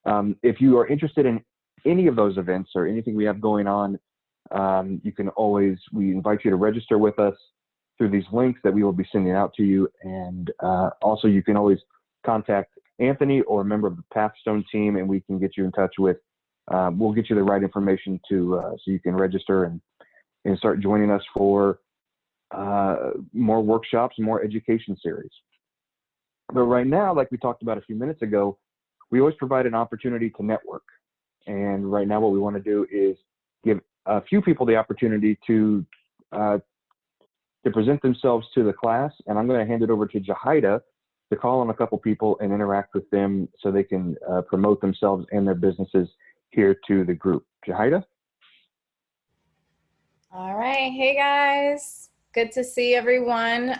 If you are interested in any of those events or anything we have going on, we invite you to register with us through these links that we will be sending out to you. And also you can always contact Anthony or a member of the Pathstone team, and we can get you in touch with, we'll get you the right information so you can register and start joining us for more workshops and more education series. But right now, like we talked about a few minutes ago, we always provide an opportunity to network. And right now what we want to do is give a few people the opportunity to present themselves to the class. And I'm going to hand it over to Jahida to call on a couple people and interact with them so they can promote themselves and their businesses here to the group. Jahida? All right. Hey, guys. Good to see everyone.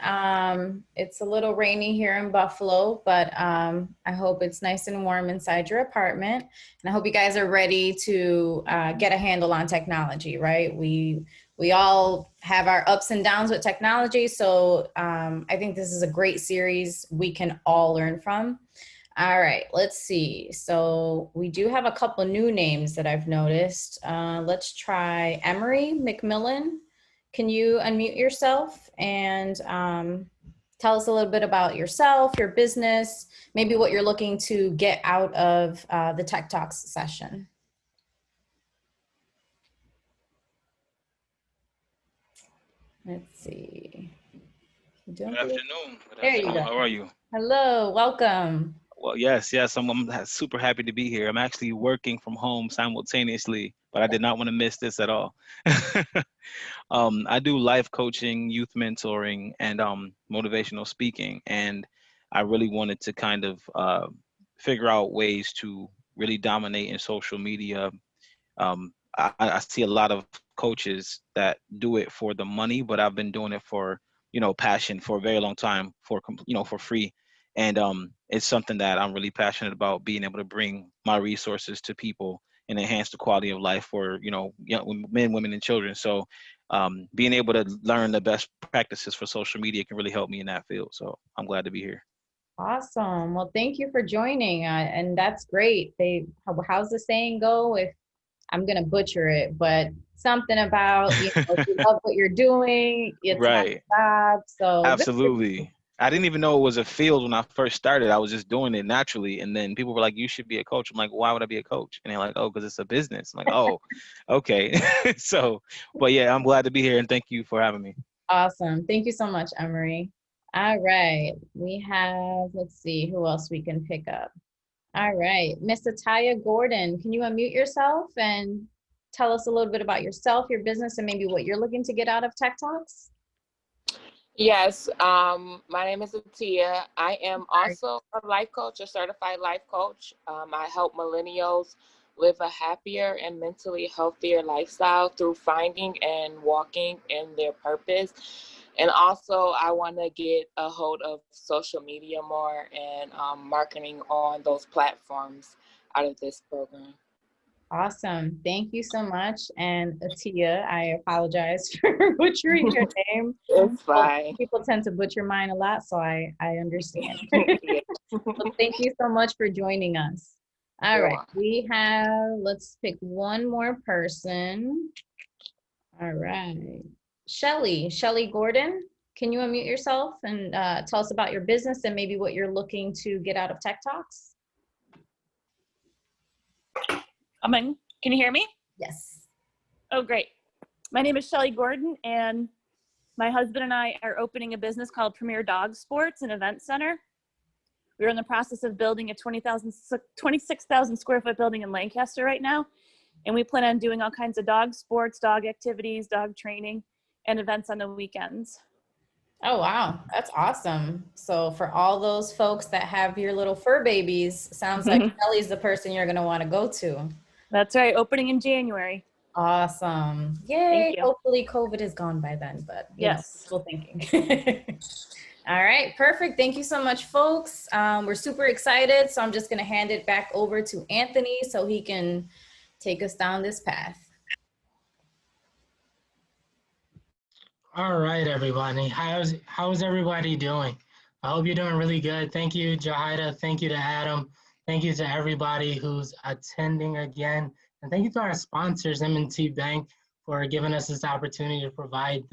It's a little rainy here in Buffalo, but I hope it's nice and warm inside your apartment. And I hope you guys are ready to get a handle on technology, right? We all have our ups and downs with technology. So I think this is a great series we can all learn from. All right, let's see. So we do have a couple new names that I've noticed. Let's try Emery McMillan. Can you unmute yourself and tell us a little bit about yourself, your business, maybe what you're looking to get out of the Tech Talks session? Let's see. Good afternoon. There you go. How are you? Hello, welcome. Well, yes, I'm super happy to be here. I'm actually working from home simultaneously, but I did not want to miss this at all. I do life coaching, youth mentoring, and motivational speaking. And I really wanted to kind of figure out ways to really dominate in social media. I see a lot of coaches that do it for the money, but I've been doing it for, passion for a very long time for free. And it's something that I'm really passionate about, being able to bring my resources to people and enhance the quality of life for, young men, women, and children. So being able to learn the best practices for social media can really help me in that field. So I'm glad to be here. Awesome. Well, thank you for joining. And that's great. How's the saying go? If I'm going to butcher it, but something about, you love what you're doing. It's right. a job. So absolutely. I didn't even know it was a field when I first started. I was just doing it naturally. And then people were like, you should be a coach. I'm like, why would I be a coach? And they're like, oh, because it's a business. I'm like, oh, okay. So, but yeah, I'm glad to be here. And thank you for having me. Awesome. Thank you so much, Emery. All right. We have, let's see who else we can pick up. All right. Miss Ataya Gordon, can you unmute yourself and tell us a little bit about yourself, your business, and maybe what you're looking to get out of Tech Talks? Yes, my name is Atia. I am also a life coach, a certified life coach. I help millennials live a happier and mentally healthier lifestyle through finding and walking in their purpose. And also, I want to get a hold of social media more and marketing on those platforms out of this program. Awesome. Thank you so much. And Atia, I apologize for butchering your name. It's fine. People tend to butcher mine a lot, so I understand. Well, thank you so much for joining us. All right, we have, let's pick one more person. All right. Shelly Gordon, can you unmute yourself and tell us about your business and maybe what you're looking to get out of Tech Talks? Can you hear me? Yes. Oh, great. My name is Shelly Gordon, and my husband and I are opening a business called Premier Dog Sports and Event Center. We're in the process of building a 26,000 square foot building in Lancaster right now. And we plan on doing all kinds of dog sports, dog activities, dog training, and events on the weekends. Oh, wow. That's awesome. So for all those folks that have your little fur babies, sounds like Shelly's the person you're going to want to go to. That's right. Opening in January. Awesome. Yay. Hopefully COVID is gone by then, but yes, still thinking. All right. Perfect. Thank you so much, folks. We're super excited. So I'm just going to hand it back over to Anthony so he can take us down this path. All right, everybody. How's everybody doing? I hope you're doing really good. Thank you, Jahida. Thank you to Adam Thank you to everybody who's attending again. And thank you to our sponsors, M&T Bank, for giving us this opportunity to provide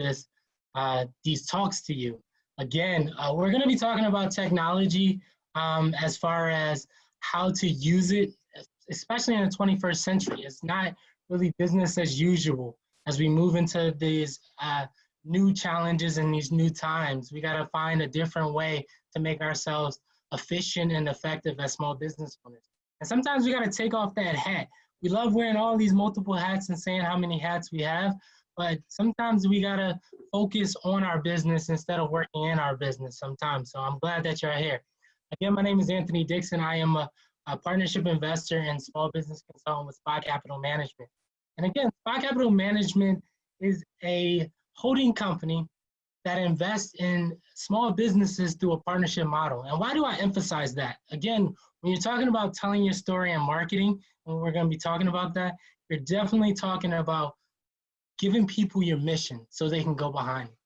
these talks to you. Again, we're going to be talking about technology as far as how to use it, especially in the 21st century. It's not really business as usual as we move into these new challenges and these new times. We got to find a different way to make ourselves efficient and effective as small business owners. And sometimes we got to take off that hat. We love wearing all these multiple hats and saying how many hats we have, but sometimes we got to focus on our business instead of working in our business sometimes. So I'm glad that you're here. Again, my name is Anthony Dixon. I am a partnership investor and small business consultant with SPA Capital Management. And again, SPA Capital Management is a holding company that invests in small businesses through a partnership model. And why do I emphasize that? Again, when you're talking about telling your story and marketing, and we're going to be talking about that, you're definitely talking about giving people your mission so they can go behind it.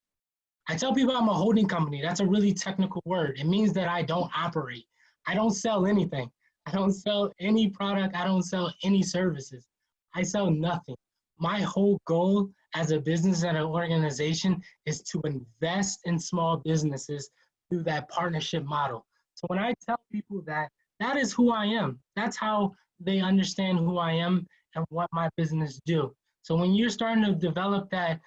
I tell people I'm a holding company. That's a really technical word. It means that I don't operate. I don't sell anything. I don't sell any product. I don't sell any services. I sell nothing. My whole goal as a business and an organization is to invest in small businesses through that partnership model. So when I tell people that, that is who I am. That's how they understand who I am and what my business do. So when you're starting to develop that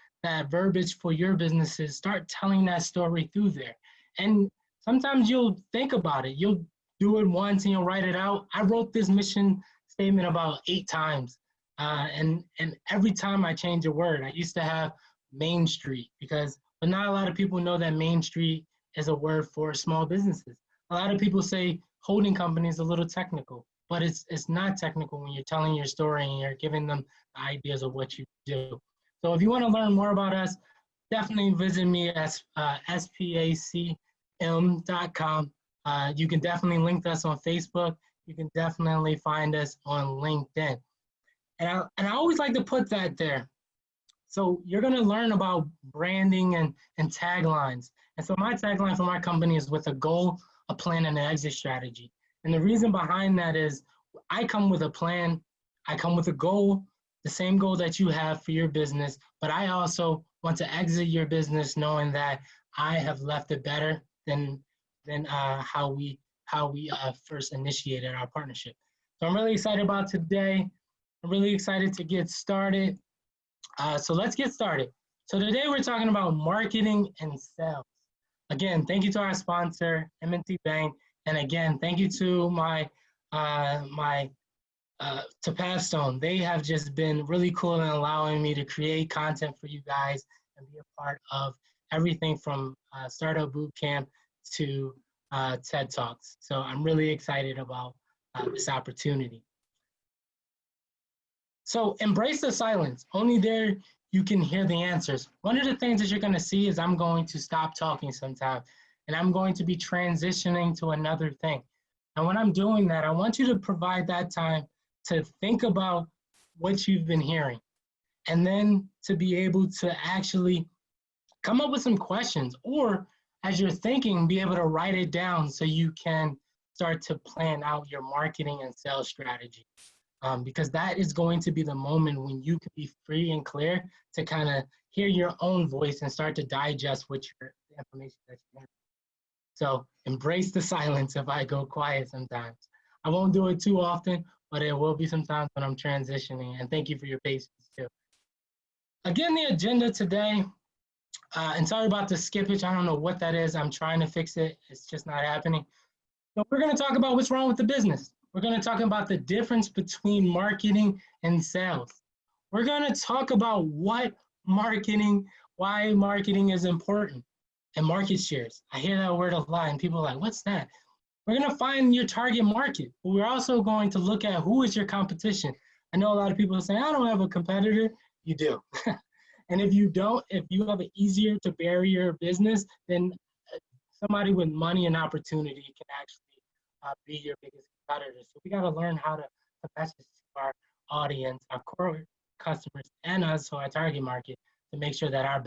verbiage for your businesses, start telling that story through there. And sometimes you'll think about it. You'll do it once and you'll write it out. I wrote this mission statement about 8 times. And every time I change a word, I used to have Main Street but not a lot of people know that Main Street is a word for small businesses. A lot of people say holding company is a little technical, but it's not technical when you're telling your story and you're giving them the ideas of what you do. So if you want to learn more about us, definitely visit me at spacm.com. You can definitely link us on Facebook. You can definitely find us on LinkedIn. And I always like to put that there. So you're going to learn about branding and taglines. And so my tagline for my company is with a goal, a plan, and an exit strategy. And the reason behind that is I come with a plan, I come with a goal, the same goal that you have for your business, but I also want to exit your business knowing that I have left it better than how we first initiated our partnership. So I'm really excited about today. I'm really excited to get started. So let's get started. So today we're talking about marketing and sales. Again, thank you to our sponsor, M&T Bank. And again, thank you to to Pathstone. They have just been really cool in allowing me to create content for you guys and be a part of everything from Startup Bootcamp to TED Talks. So I'm really excited about this opportunity. So embrace the silence. Only there you can hear the answers. One of the things that you're going to see is I'm going to stop talking sometime, and I'm going to be transitioning to another thing. And when I'm doing that, I want you to provide that time to think about what you've been hearing, and then to be able to actually come up with some questions, or as you're thinking, be able to write it down so you can start to plan out your marketing and sales strategy. Because that is going to be the moment when you can be free and clear to kind of hear your own voice and start to digest what the information that you have. So embrace the silence if I go quiet sometimes. I won't do it too often, but it will be sometimes when I'm transitioning. And thank you for your patience too. Again, the agenda today, and sorry about the skippage. I don't know what that is. I'm trying to fix it. It's just not happening. So we're going to talk about what's wrong with the business. We're going to talk about the difference between marketing and sales. We're going to talk about why marketing is important, and market shares. I hear that word a lot, and people are like, what's that? We're going to find your target market, but we're also going to look at who is your competition. I know a lot of people are saying, I don't have a competitor. You do. And if you don't, if you have an easier to barrier business, then somebody with money and opportunity can actually be your biggest competitor. So we got to learn how to message to our audience, our core customers, and us, so our target market, to make sure that our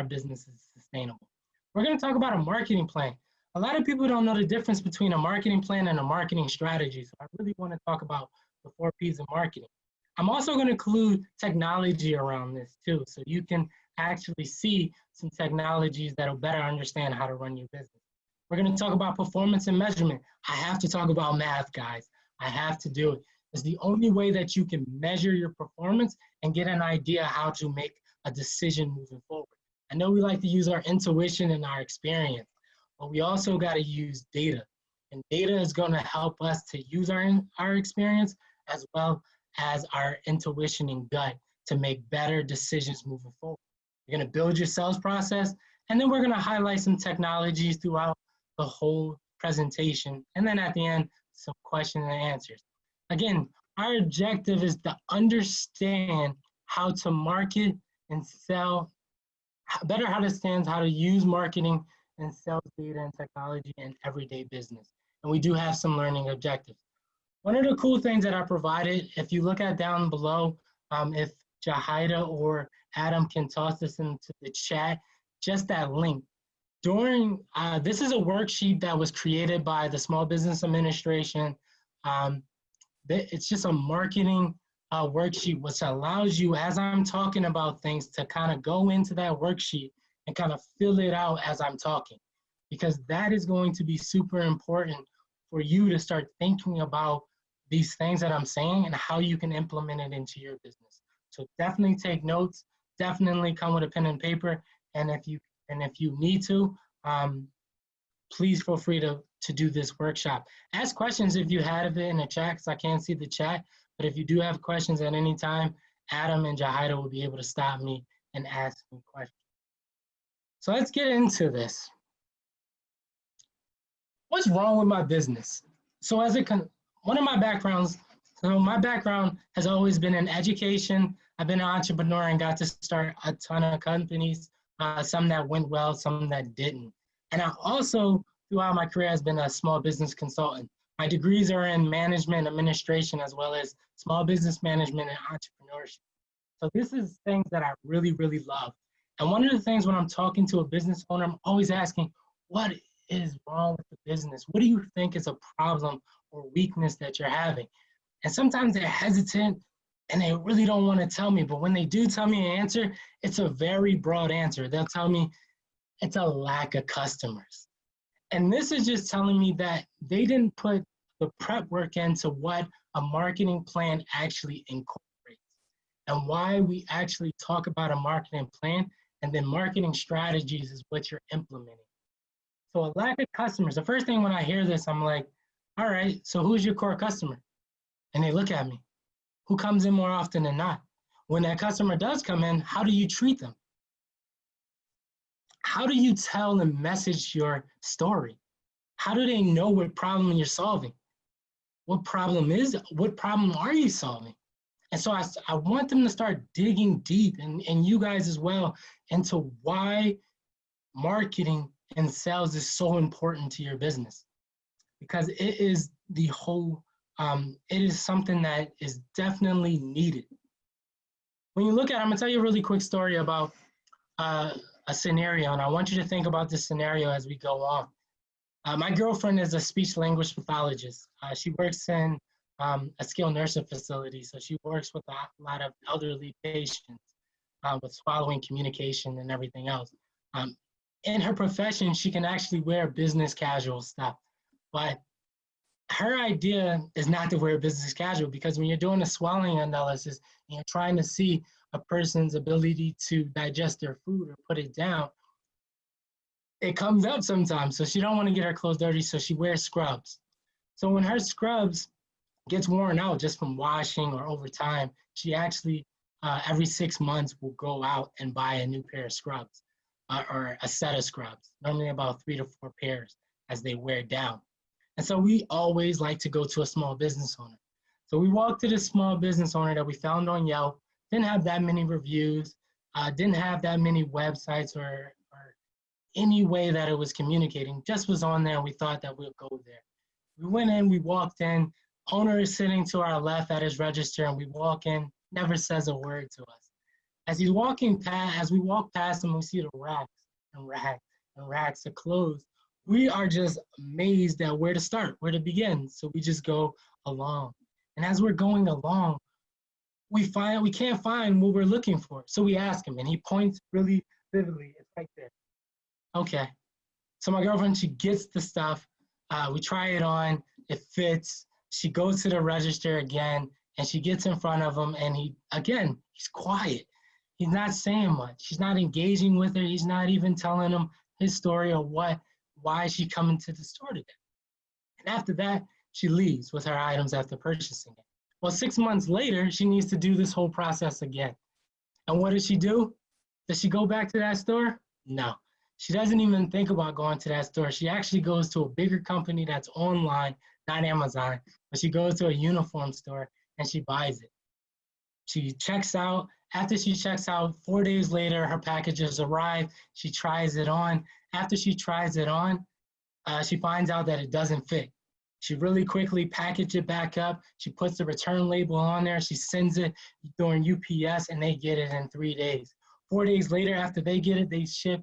business is sustainable. We're going to talk about a marketing plan. A lot of people don't know the difference between a marketing plan and a marketing strategy. So I really want to talk about the 4 P's of marketing. I'm also going to include technology around this too, so you can actually see some technologies that'll better understand how to run your business. We're going to talk about performance and measurement. I have to talk about math, guys. I have to do it. It's the only way that you can measure your performance and get an idea how to make a decision moving forward. I know we like to use our intuition and our experience, but we also got to use data. And data is going to help us to use our experience as well as our intuition and gut to make better decisions moving forward. You're going to build your sales process, and then we're going to highlight some technologies throughout the whole presentation. And then at the end, some questions and answers. Again, our objective is to understand how to market and sell, better understand how to use marketing and sales data and technology in everyday business. And we do have some learning objectives. One of the cool things that I provided, if you look at down below, if Jahida or Adam can toss this into the chat, just that link. During, this is a worksheet that was created by the Small Business Administration. It's just a marketing worksheet, which allows you, as I'm talking about things, to kind of go into that worksheet and kind of fill it out as I'm talking, because that is going to be super important for you to start thinking about these things that I'm saying and how you can implement it into your business. So definitely take notes, definitely come with a pen and paper, and if you need to, please feel free to do this workshop. Ask questions if you have it in the chat, because I can't see the chat, but if you do have questions at any time, Adam and Jahida will be able to stop me and ask me questions. So let's get into this. What's wrong with my business? So one of my backgrounds, so my background has always been in education. I've been an entrepreneur and got to start a ton of companies, some that went well, some that didn't. And I also, throughout my career, has been a small business consultant. My degrees are in management, administration, as well as small business management and entrepreneurship. So this is things that I really, really love. And one of the things when I'm talking to a business owner, I'm always asking, what is wrong with the business? What do you think is a problem or weakness that you're having? And sometimes they're hesitant and they really don't want to tell me, but when they do tell me an answer, it's a very broad answer. They'll tell me it's a lack of customers. And this is just telling me that they didn't put the prep work into what a marketing plan actually incorporates and why we actually talk about a marketing plan, and then marketing strategies is what you're implementing. So a lack of customers, the first thing when I hear this, I'm like, all right, so who's your core customer? And they look at me. Who comes in more often than not? When that customer does come in, how do you treat them? How do you tell and message your story? How do they know what problem you're solving? What problem are you solving? And so I want them to start digging deep, and you guys as well, into why marketing and sales is so important to your business. Because it is the whole, it is something that is definitely needed. When you look at it, I'm gonna tell you a really quick story about a scenario, and I want you to think about this scenario as we go on. My girlfriend is a speech language pathologist. She works in a skilled nursing facility, so she works with a lot of elderly patients with swallowing, communication, and everything else. In her profession, she can actually wear business casual stuff, but her idea is not to wear business casual, because when you're doing a swallowing analysis and you're trying to see a person's ability to digest their food or put it down, it comes up sometimes. So she don't want to get her clothes dirty, so she wears scrubs. So when her scrubs gets worn out just from washing or over time, she actually every 6 months will go out and buy a new pair of scrubs or a set of scrubs, normally about 3 to 4 pairs as they wear down. And so we always like to go to a small business owner. So we walked to this small business owner that we found on Yelp, didn't have that many reviews, didn't have that many websites or any way that it was communicating, just was on there, and we thought that we'll go there. We went in, we walked in, owner is sitting to our left at his register, and we walk in, never says a word to us. As we walk past him, we see the racks and racks and racks of clothes we are just amazed at where to start, where to begin. So we just go along. And as we're going along, we can't find what we're looking for. So we ask him, and he points really vividly. It's right there. Okay. So my girlfriend, she gets the stuff. We try it on. It fits. She goes to the register again, and she gets in front of him, and he's quiet. He's not saying much. She's not engaging with her. He's not even telling him his story or why she coming to the store today. And after that, she leaves with her items after purchasing it. Well, 6 months later, she needs to do this whole process again. And what does she do? Does she go back to that store? No. She doesn't even think about going to that store. She actually goes to a bigger company that's online, not Amazon, but she goes to a uniform store and she buys it. She checks out. After she checks out, 4 days later, her packages arrive. She tries it on. After she tries it on, she finds out that it doesn't fit. She really quickly packages it back up. She puts the return label on there. She sends it during UPS, and they get it in 3 days. 4 days later, after they get it, they ship.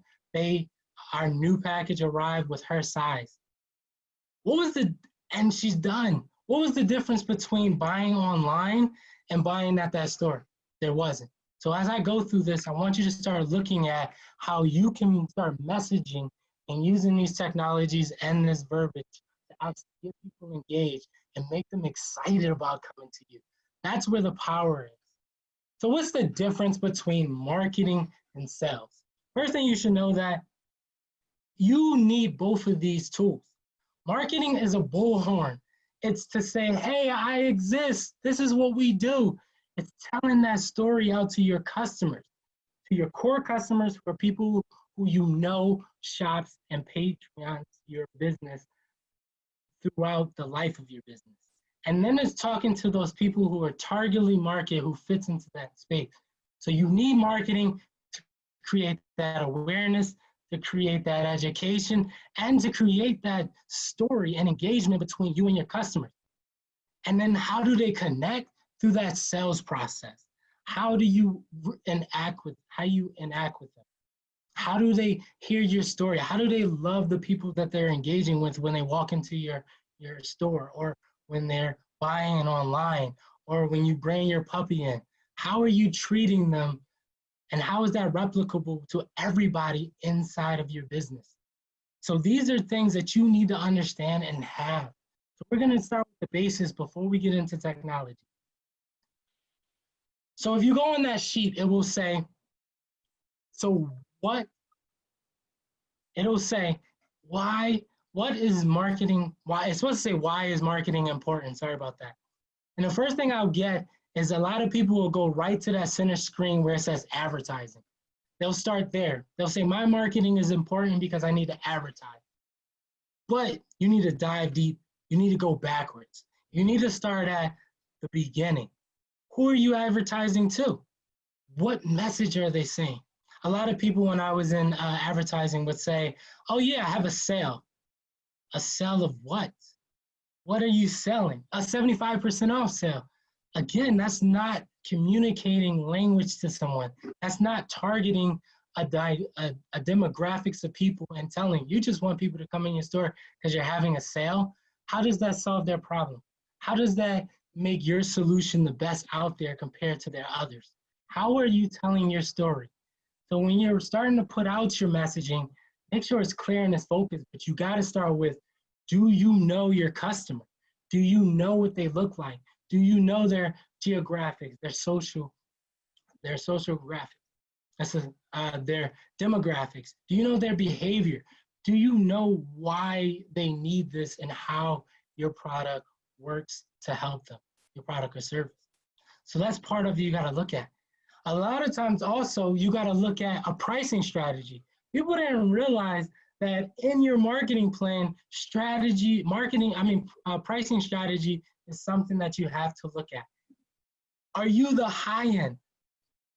Our new package arrived with her size. And she's done. What was the difference between buying online and buying at that store? There wasn't. So as I go through this, I want you to start looking at how you can start messaging and using these technologies and this verbiage to actually get people engaged and make them excited about coming to you. That's where the power is. So what's the difference between marketing and sales? First thing you should know that you need both of these tools. Marketing is a bullhorn. It's to say, hey, I exist. This is what we do. It's telling that story out to your customers, to your core customers, who are people who you know shops and Patreons your business throughout the life of your business. And then it's talking to those people who are targetedly marketed, who fits into that space. So you need marketing to create that awareness, to create that education, and to create that story and engagement between you and your customers. And then how do they connect? Through that sales process. How do you interact with them? How do they hear your story? How do they love the people that they're engaging with when they walk into your store, or when they're buying it online, or when you bring your puppy in? How are you treating them? And how is that replicable to everybody inside of your business? So these are things that you need to understand and have. So we're going to start with the basis before we get into technology. So if you go on that sheet, it will say, what is marketing? It's supposed to say, why is marketing important? Sorry about that. And the first thing I'll get is a lot of people will go right to that center screen where it says advertising. They'll start there. They'll say, my marketing is important because I need to advertise. But you need to dive deep. You need to go backwards. You need to start at the beginning. Who are you advertising to? What message are they saying? A lot of people, when I was in advertising, would say, oh yeah, I have a sale. A sale of what? What are you selling? A 75% off sale. Again, that's not communicating language to someone. That's not targeting a demographics of people and telling. You just want people to come in your store because you're having a sale. How does that solve their problem? How does that make your solution the best out there compared to their others? How are you telling your story? So when you're starting to put out your messaging, make sure it's clear and it's focused, but you got to start with, do you know your customer? Do you know what they look like? Do you know their geographics, their social graphics, their demographics? Do you know their behavior? Do you know why they need this and how your product works to help them, your product or service? So that's part of you got to look at. A lot of times also, you got to look at a pricing strategy. People didn't realize that in your marketing plan, pricing strategy is something that you have to look at. Are you the high end?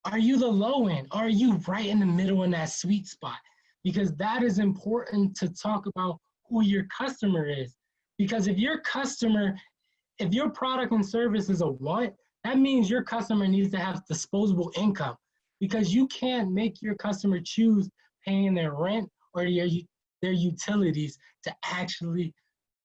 Are you the low end? Are you right in the middle in that sweet spot? Because that is important to talk about who your customer is. Because if your product and service is a want, that means your customer needs to have disposable income, because you can't make your customer choose paying their rent or their utilities to actually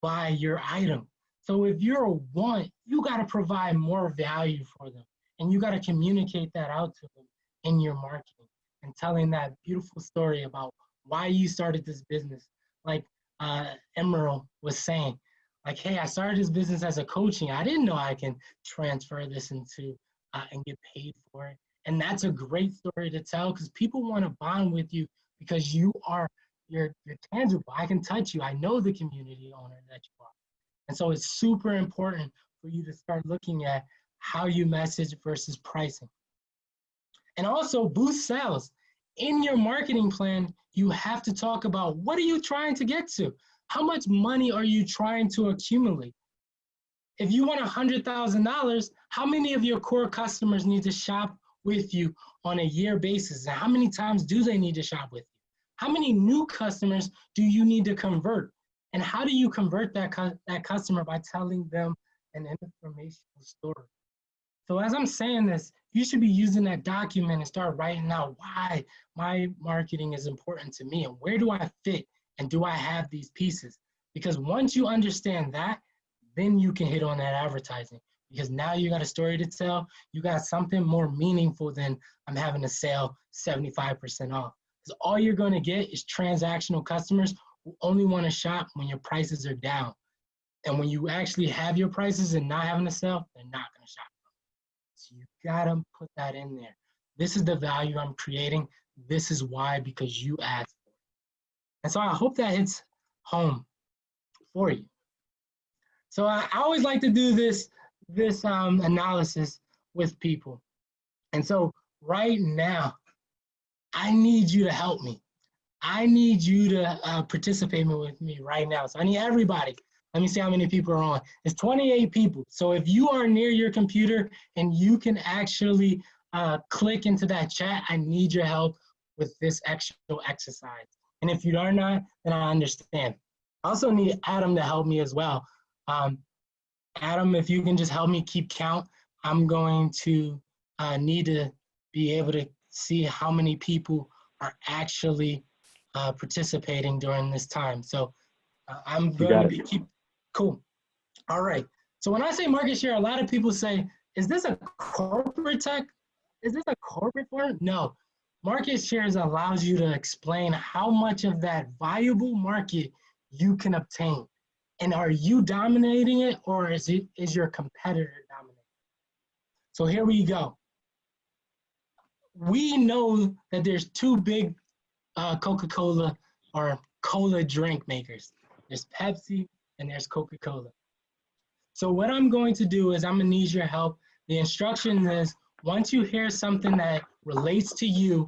buy your item. So if you're a want, you got to provide more value for them. And you got to communicate that out to them in your marketing and telling that beautiful story about why you started this business. Like Emerald was saying, like, hey, I started this business as a coaching. I didn't know I can transfer this into and get paid for it. And that's a great story to tell because people want to bond with you because you're tangible. I can touch you. I know the community owner that you are. And so it's super important for you to start looking at how you message versus pricing. And also boost sales. In your marketing plan, you have to talk about what are you trying to get to? How much money are you trying to accumulate? If you want $100,000, how many of your core customers need to shop with you on a year basis? And how many times do they need to shop with you? How many new customers do you need to convert? And how do you convert that customer? By telling them an informational story. So as I'm saying this, you should be using that document and start writing out why my marketing is important to me and where do I fit and do I have these pieces? Because once you understand that, then you can hit on that advertising because now you got a story to tell. You got something more meaningful than I'm having to sell 75% off. Because all you're going to get is transactional customers who only want to shop when your prices are down. And when you actually have your prices and not having to sell, they're not going to shop. So you got to put that in there. This is the value I'm creating. This is why, because you asked for it. And so I hope that hits home for you. So I always like to do this analysis with people. And so right now, I need you to help me. I need you to participate with me right now. So I need everybody. Let me see how many people are on. It's 28 people. So if you are near your computer and you can actually click into that chat, I need your help with this actual exercise. And if you are not, then I understand. I also need Adam to help me as well. Adam, if you can just help me keep count, I'm going to need to be able to see how many people are actually participating during this time. So I'm going to keep, cool. All right. So when I say market share, a lot of people say, is this a corporate tech? Is this a corporate form? No. Market shares allows you to explain how much of that valuable market you can obtain. And are you dominating it or is your competitor dominating? So here we go. We know that there's two big Coca-Cola or cola drink makers. There's Pepsi and there's Coca-Cola. So what I'm going to do is I'm gonna need your help. The instruction is once you hear something that relates to you,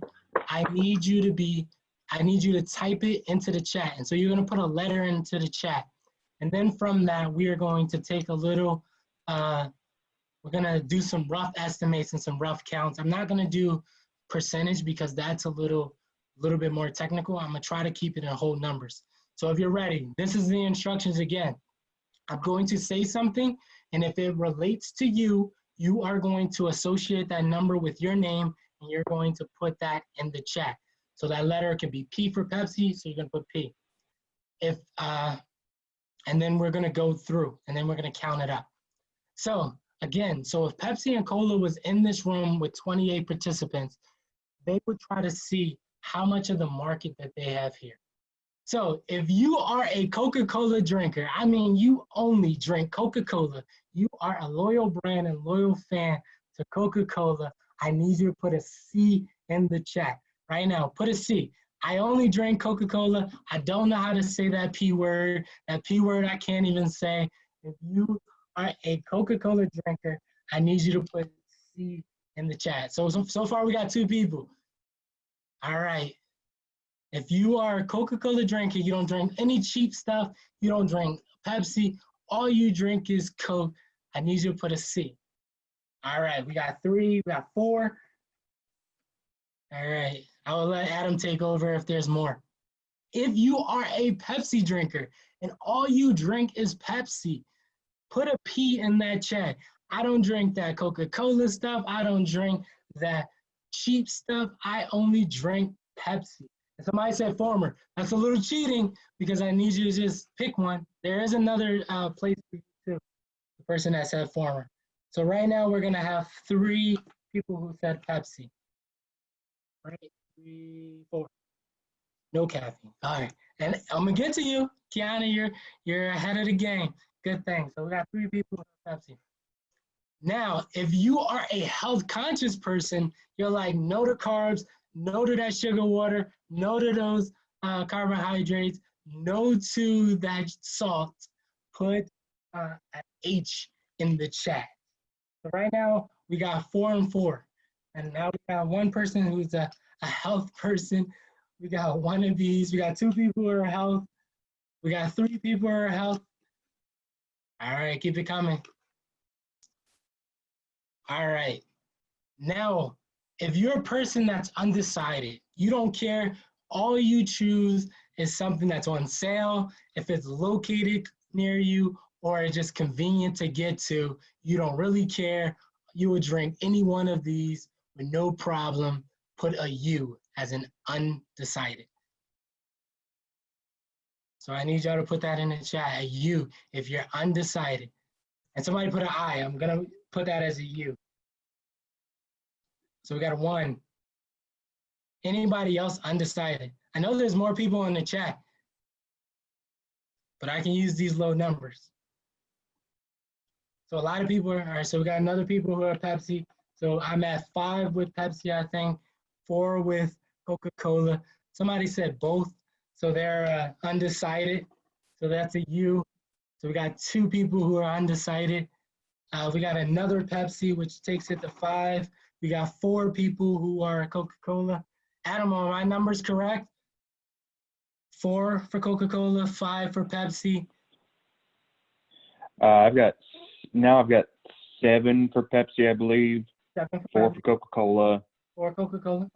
I need you to type it into the chat. And so you're gonna put a letter into the chat. And then from that, we are going to take a little, we're gonna do some rough estimates and some rough counts. I'm not gonna do percentage because that's a little bit more technical. I'm gonna try to keep it in whole numbers. So if you're ready, this is the instructions again. I'm going to say something, and if it relates to you, you are going to associate that number with your name, and you're going to put that in the chat. So that letter can be P for Pepsi, so you're gonna put P. And then we're gonna go through, and then we're gonna count it up. So again, so if Pepsi and Cola was in this room with 28 participants, they would try to see how much of the market that they have here. So if you are a Coca-Cola drinker, I mean, you only drink Coca-Cola, you are a loyal brand and loyal fan to Coca-Cola, I need you to put a C in the chat right now. Put a C. I only drink Coca-Cola. I don't know how to say that P word. That P word I can't even say. If you are a Coca-Cola drinker, I need you to put C in the chat. So far we got 2 people. All right. If you are a Coca-Cola drinker, you don't drink any cheap stuff, you don't drink Pepsi, all you drink is Coke, I need you to put a C. All right, we got 3, we got 4. All right, I will let Adam take over if there's more. If you are a Pepsi drinker and all you drink is Pepsi, put a P in that chat. I don't drink that Coca-Cola stuff, I don't drink that cheap stuff, I only drink Pepsi. Somebody said former. That's a little cheating because I need you to just pick one. There is another place for you too, the person that said former. So right now we're gonna have 3 people who said Pepsi. Right, 3, 4. No caffeine. All right, and I'm gonna get to you, Kiana. You're ahead of the game. Good thing. So we got 3 people with Pepsi. Now, if you are a health conscious person, you're like, no to carbs, no to that sugar water, no to those carbohydrates, no to that salt. Put an H in the chat. So right now, we got 4 and 4. And now we got one person who's a health person. We got one of these. We got 2 people who are health. We got 3 people who are health. All right, keep it coming. All right. Now, if you're a person that's undecided, you don't care, all you choose is something that's on sale, if it's located near you or it's just convenient to get to, you don't really care, you would drink any one of these with no problem, put a U as an undecided. So I need y'all to put that in the chat, a U if you're undecided. And somebody put an I, I'm gonna put that as a U. So we got a 1. Anybody else undecided? I know there's more people in the chat, but I can use these low numbers. So a lot of people are, so we got another people who are Pepsi. So I'm at 5 with Pepsi, I think, 4 with Coca-Cola. Somebody said both, so they're undecided. So that's a U. So we got 2 people who are undecided. We got another Pepsi, which takes it to 5. We got 4 people who are Coca-Cola. Adam, are my numbers correct? 4 for Coca-Cola, 5 for Pepsi. I've got 7 for Pepsi, I believe. 7 for 4 Pepsi, for Coca-Cola. 4 Coca-Cola.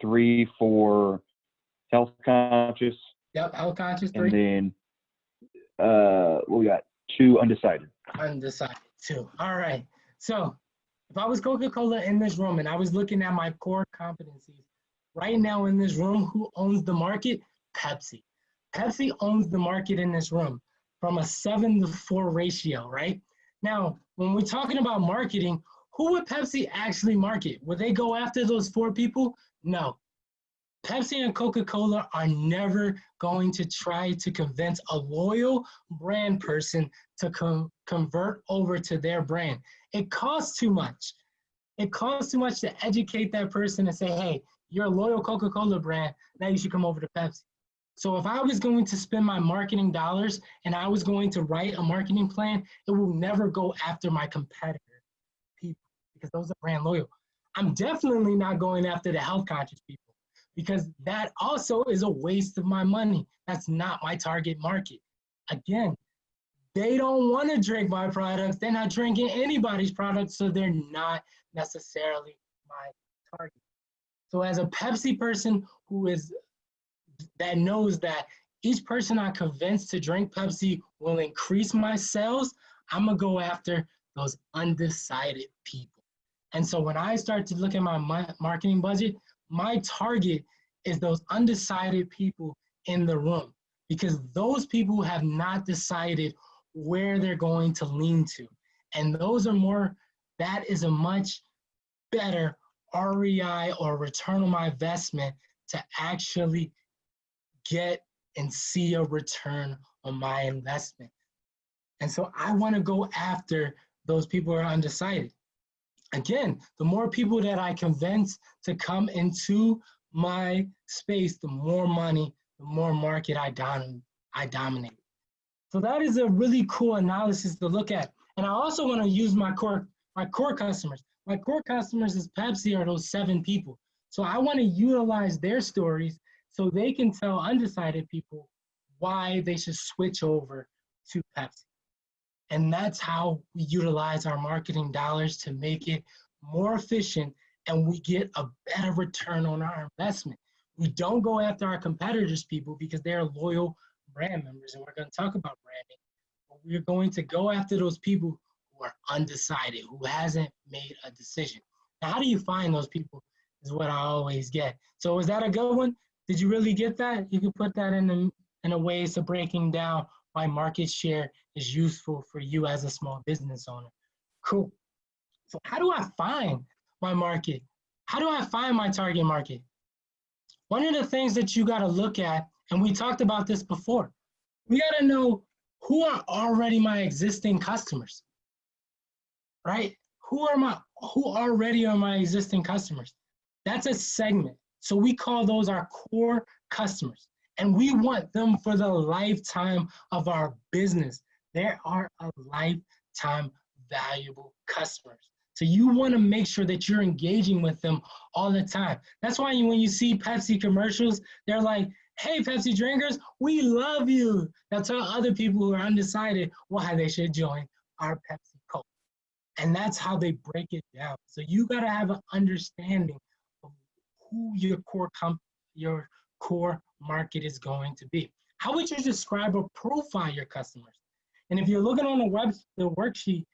3 for health conscious. Yep, health conscious, 3. And then we got 2 undecided. Undecided, 2. All right. So if I was Coca-Cola in this room and I was looking at my core competencies, right now in this room, who owns the market? Pepsi. Pepsi owns the market in this room from a 7-to-4 ratio, right? Now, when we're talking about marketing, who would Pepsi actually market? Would they go after those 4 people? No. Pepsi and Coca-Cola are never going to try to convince a loyal brand person to convert over to their brand. It costs too much. It costs too much to educate that person and say, hey, you're a loyal Coca-Cola brand, now you should come over to Pepsi. So if I was going to spend my marketing dollars and I was going to write a marketing plan, it will never go after my competitor people because those are brand loyal. I'm definitely not going after the health conscious people because that also is a waste of my money. That's not my target market. Again, they don't want to drink my products. They're not drinking anybody's products, so they're not necessarily my target. So as a Pepsi person that knows that each person I convince to drink Pepsi will increase my sales, I'm gonna go after those undecided people. And so when I start to look at my marketing budget, my target is those undecided people in the room because those people have not decided where they're going to lean to. And that is a much better REI or return on my investment to actually get and see a return on my investment. And so I want to go after those people who are undecided. Again, the more people that I convince to come into my space, the more money, the more market I dominate. So that is a really cool analysis to look at. And I also want to use my core customers. My core customers is Pepsi are those 7 people. So I want to utilize their stories so they can tell undecided people why they should switch over to Pepsi. And that's how we utilize our marketing dollars to make it more efficient and we get a better return on our investment. We don't go after our competitors' people because they're loyal brand members, and we're going to talk about branding. But we're going to go after those people who are undecided, who hasn't made a decision. Now, how do you find those people is what I always get. So was that a good one? Did you really get that? You could put that in a ways to breaking down why market share is useful for you as a small business owner. Cool. So how do I find my market? How do I find my target market? One of the things that you got to look at, and we talked about this before, we got to know who are already my existing customers, right? Who already are my existing customers? That's a segment. So we call those our core customers, and we want them for the lifetime of our business. They are a lifetime valuable customers. So you want to make sure that you're engaging with them all the time. That's why when you see Pepsi commercials, they're like, hey, Pepsi drinkers, we love you. Now tell other people who are undecided why they should join our Pepsi Coke. And that's how they break it down. So you got to have an understanding of who your core market is going to be. How would you describe or profile your customers? And if you're looking on the worksheet,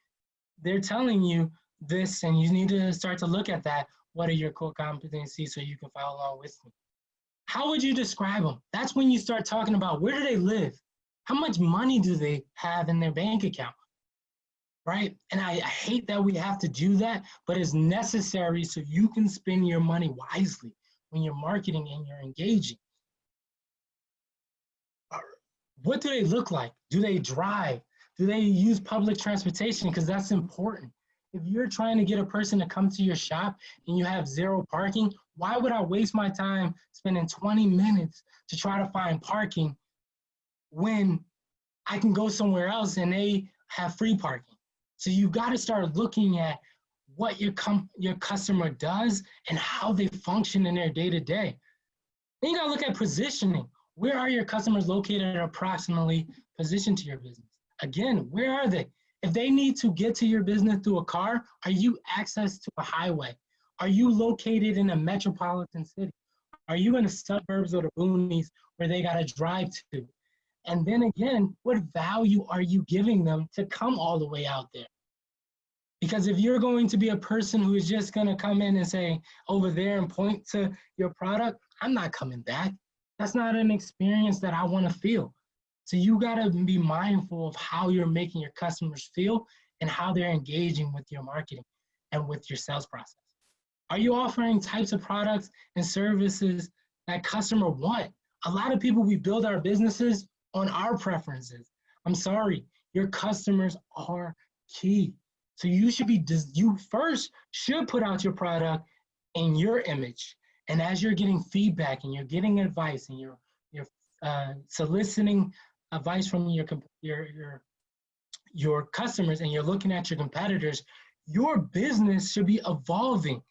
they're telling you this, and you need to start to look at that. What are your core competencies so you can follow along with me? How would you describe them? That's when you start talking about where do they live? How much money do they have in their bank account? Right? And I hate that we have to do that, but it's necessary so you can spend your money wisely when you're marketing and you're engaging. What do they look like? Do they drive? Do they use public transportation? Because that's important. If you're trying to get a person to come to your shop and you have zero parking, why would I waste my time spending 20 minutes to try to find parking when I can go somewhere else and they have free parking? So you got to start looking at what your customer does and how they function in their day-to-day. Then you got to look at positioning. Where are your customers located approximately positioned to your business? Again, where are they? If they need to get to your business through a car, are you access to a highway? Are you located in a metropolitan city? Are you in the suburbs or the boonies where they got to drive to? And then again, what value are you giving them to come all the way out there? Because if you're going to be a person who is just going to come in and say over there and point to your product, I'm not coming back. That's not an experience that I want to feel. So you got to be mindful of how you're making your customers feel and how they're engaging with your marketing and with your sales process. Are you offering types of products and services that customer want? A lot of people, we build our businesses on our preferences. I'm sorry, your customers are key. So you first should put out your product in your image. And as you're getting feedback and you're getting advice and you're soliciting advice from your customers and you're looking at your competitors, your business should be evolving.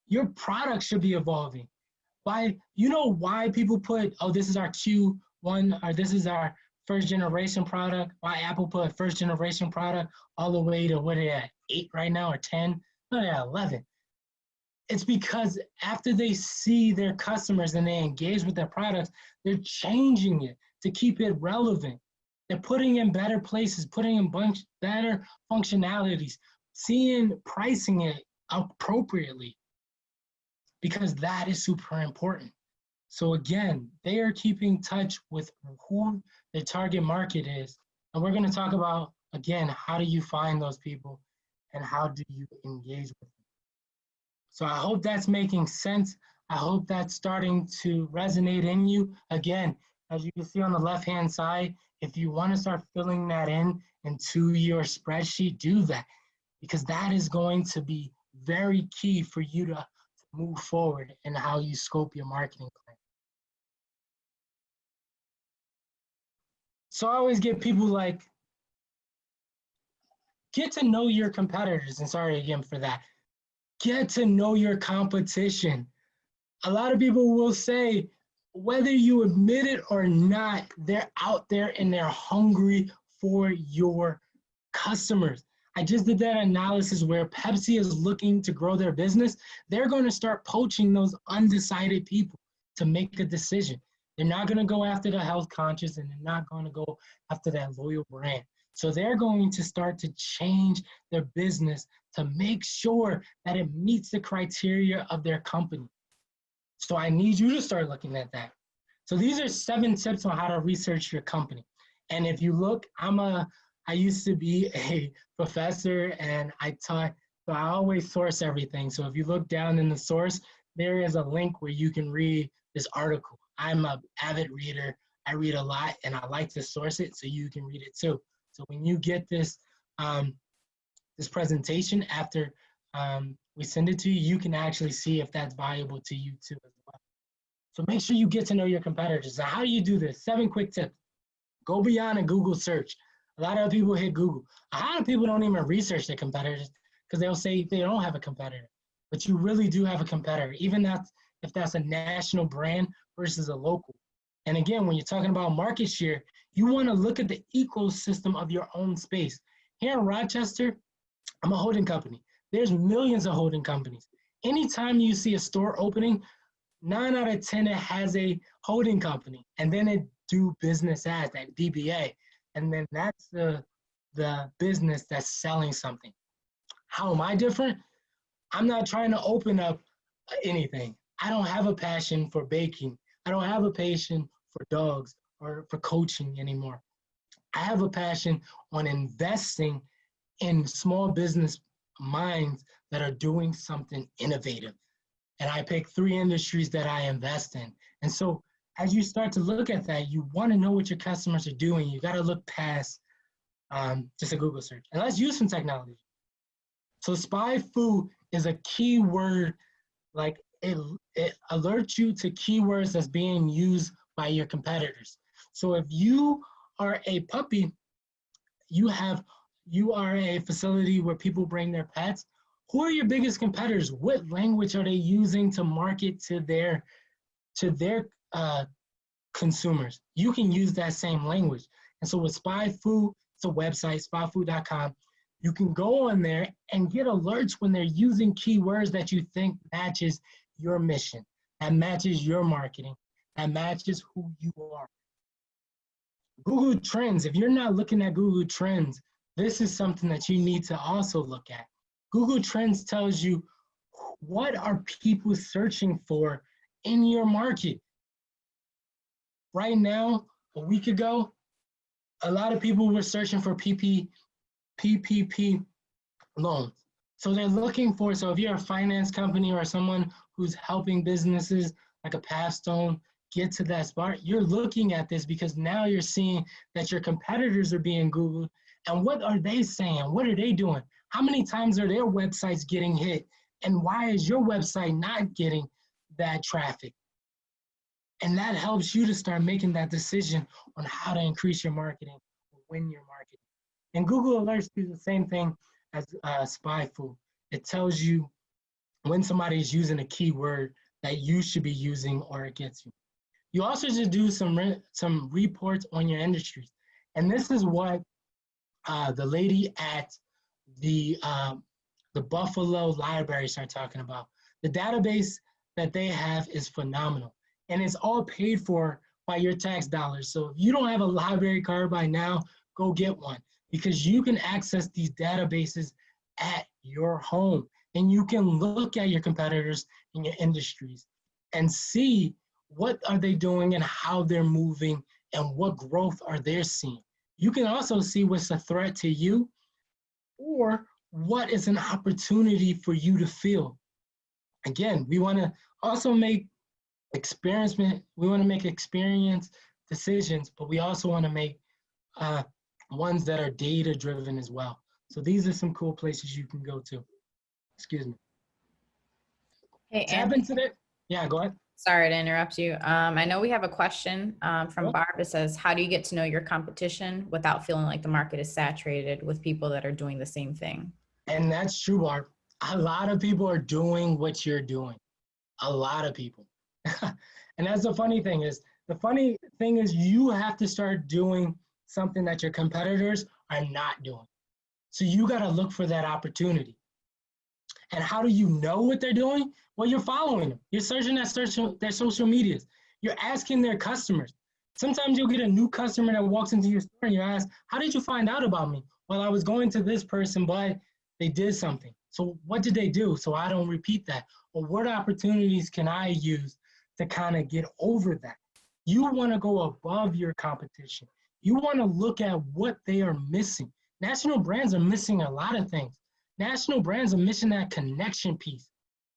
Your product should be evolving. Why people put, oh, this is our Q1 or this is our first generation product? Why Apple put first generation product all the way to what are they at, 8 right now or 10? No, they're at 11. It's because after they see their customers and they engage with their products, they're changing it to keep it relevant. They're putting in better places, putting in better functionalities, pricing it appropriately, because that is super important. So again, they are keeping touch with who their target market is. And we're going to talk about, again, how do you find those people and how do you engage with them? So I hope that's making sense. I hope that's starting to resonate in you. Again, as you can see on the left-hand side, if you want to start filling that into your spreadsheet, do that, because that is going to be very key for you to move forward in how you scope your marketing plan. So I always get people like, get to know your competitors, and sorry again for that. Get to know your competition. A lot of people will say, whether you admit it or not, they're out there and they're hungry for your customers. I just did that analysis where Pepsi is looking to grow their business. They're going to start poaching those undecided people to make a decision. They're not going to go after the health conscious, and they're not going to go after that loyal brand. So they're going to start to change their business to make sure that it meets the criteria of their company. So I need you to start looking at that. So these are 7 tips on how to research your company. And if you look, I used to be a professor and I taught, so I always source everything. So if you look down in the source, there is a link where you can read this article. I'm an avid reader. I read a lot and I like to source it so you can read it too. So when you get this, this presentation after we send it to you, you can actually see if that's valuable to you too as well. So make sure you get to know your competitors. Now, how do you do this? 7 quick tips. Go beyond a Google search. A lot of people hit Google. A lot of people don't even research their competitors because they'll say they don't have a competitor. But you really do have a competitor, even if that's a national brand versus a local. And again, when you're talking about market share, you want to look at the ecosystem of your own space. Here in Rochester, I'm a holding company. There's millions of holding companies. Anytime you see a store opening, 9 out of 10, it has a holding company. And then it do business as that DBA. And then that's the business that's selling something. How am I different? I'm not trying to open up anything. I don't have a passion for baking. I don't have a passion for dogs or for coaching anymore. I have a passion on investing in small business minds that are doing something innovative. And I pick 3 industries that I invest in. And so as you start to look at that, you want to know what your customers are doing. You got to look past just a Google search. And let's use some technology. So spy food is a keyword, like it alerts you to keywords that's being used by your competitors. So if you are a puppy, you are a facility where people bring their pets. Who are your biggest competitors? What language are they using to market to their consumers? You can use that same language. And so with Spy Food, it's a website, spyfood.com. You can go on there and get alerts when they're using keywords that you think matches your mission, that matches your marketing, that matches who you are. Google Trends, if you're not looking at Google Trends, this is something that you need to also look at. Google Trends tells you what are people searching for in your market. Right now, a week ago, a lot of people were searching for PPP loans. So they're looking for, so if you're a finance company or someone who's helping businesses like a Pathstone get to that spot, you're looking at this because now you're seeing that your competitors are being Googled. And what are they saying? What are they doing? How many times are their websites getting hit? And why is your website not getting that traffic? And that helps you to start making that decision on how to increase your marketing or win your marketing. And Google Alerts do the same thing as Spy Food. It tells you when somebody is using a keyword that you should be using or it gets you. You also should do some reports on your industries. And this is what the lady at the Buffalo Library started talking about. The database that they have is phenomenal. And it's all paid for by your tax dollars. So if you don't have a library card by now, go get one, because you can access these databases at your home. And you can look at your competitors in your industries and see what are they doing and how they're moving and what growth are they seeing. You can also see what's a threat to you or what is an opportunity for you to fill. Again, we want to also make experience decisions, but we also want to make ones that are data driven as well. So these are some cool places you can go to. Excuse me. Hey, Tap into that. Yeah, go ahead. Sorry to interrupt you. I know we have a question from Barb. It says, how do you get to know your competition without feeling like the market is saturated with people that are doing the same thing? And that's true, Barb. A lot of people are doing what you're doing. A lot of people. And that's the funny thing is you have to start doing something that your competitors are not doing. So you got to look for that opportunity. And how do you know what they're doing? Well, you're following them. You're searching their social medias. You're asking their customers. Sometimes you'll get a new customer that walks into your store and you ask, how did you find out about me? Well, I was going to this person, but they did something. So what did they do? So I don't repeat that. Or what opportunities can I use to kind of get over that. You want to go above your competition. You want to look at what they are missing. National brands are missing a lot of things. National brands are missing that connection piece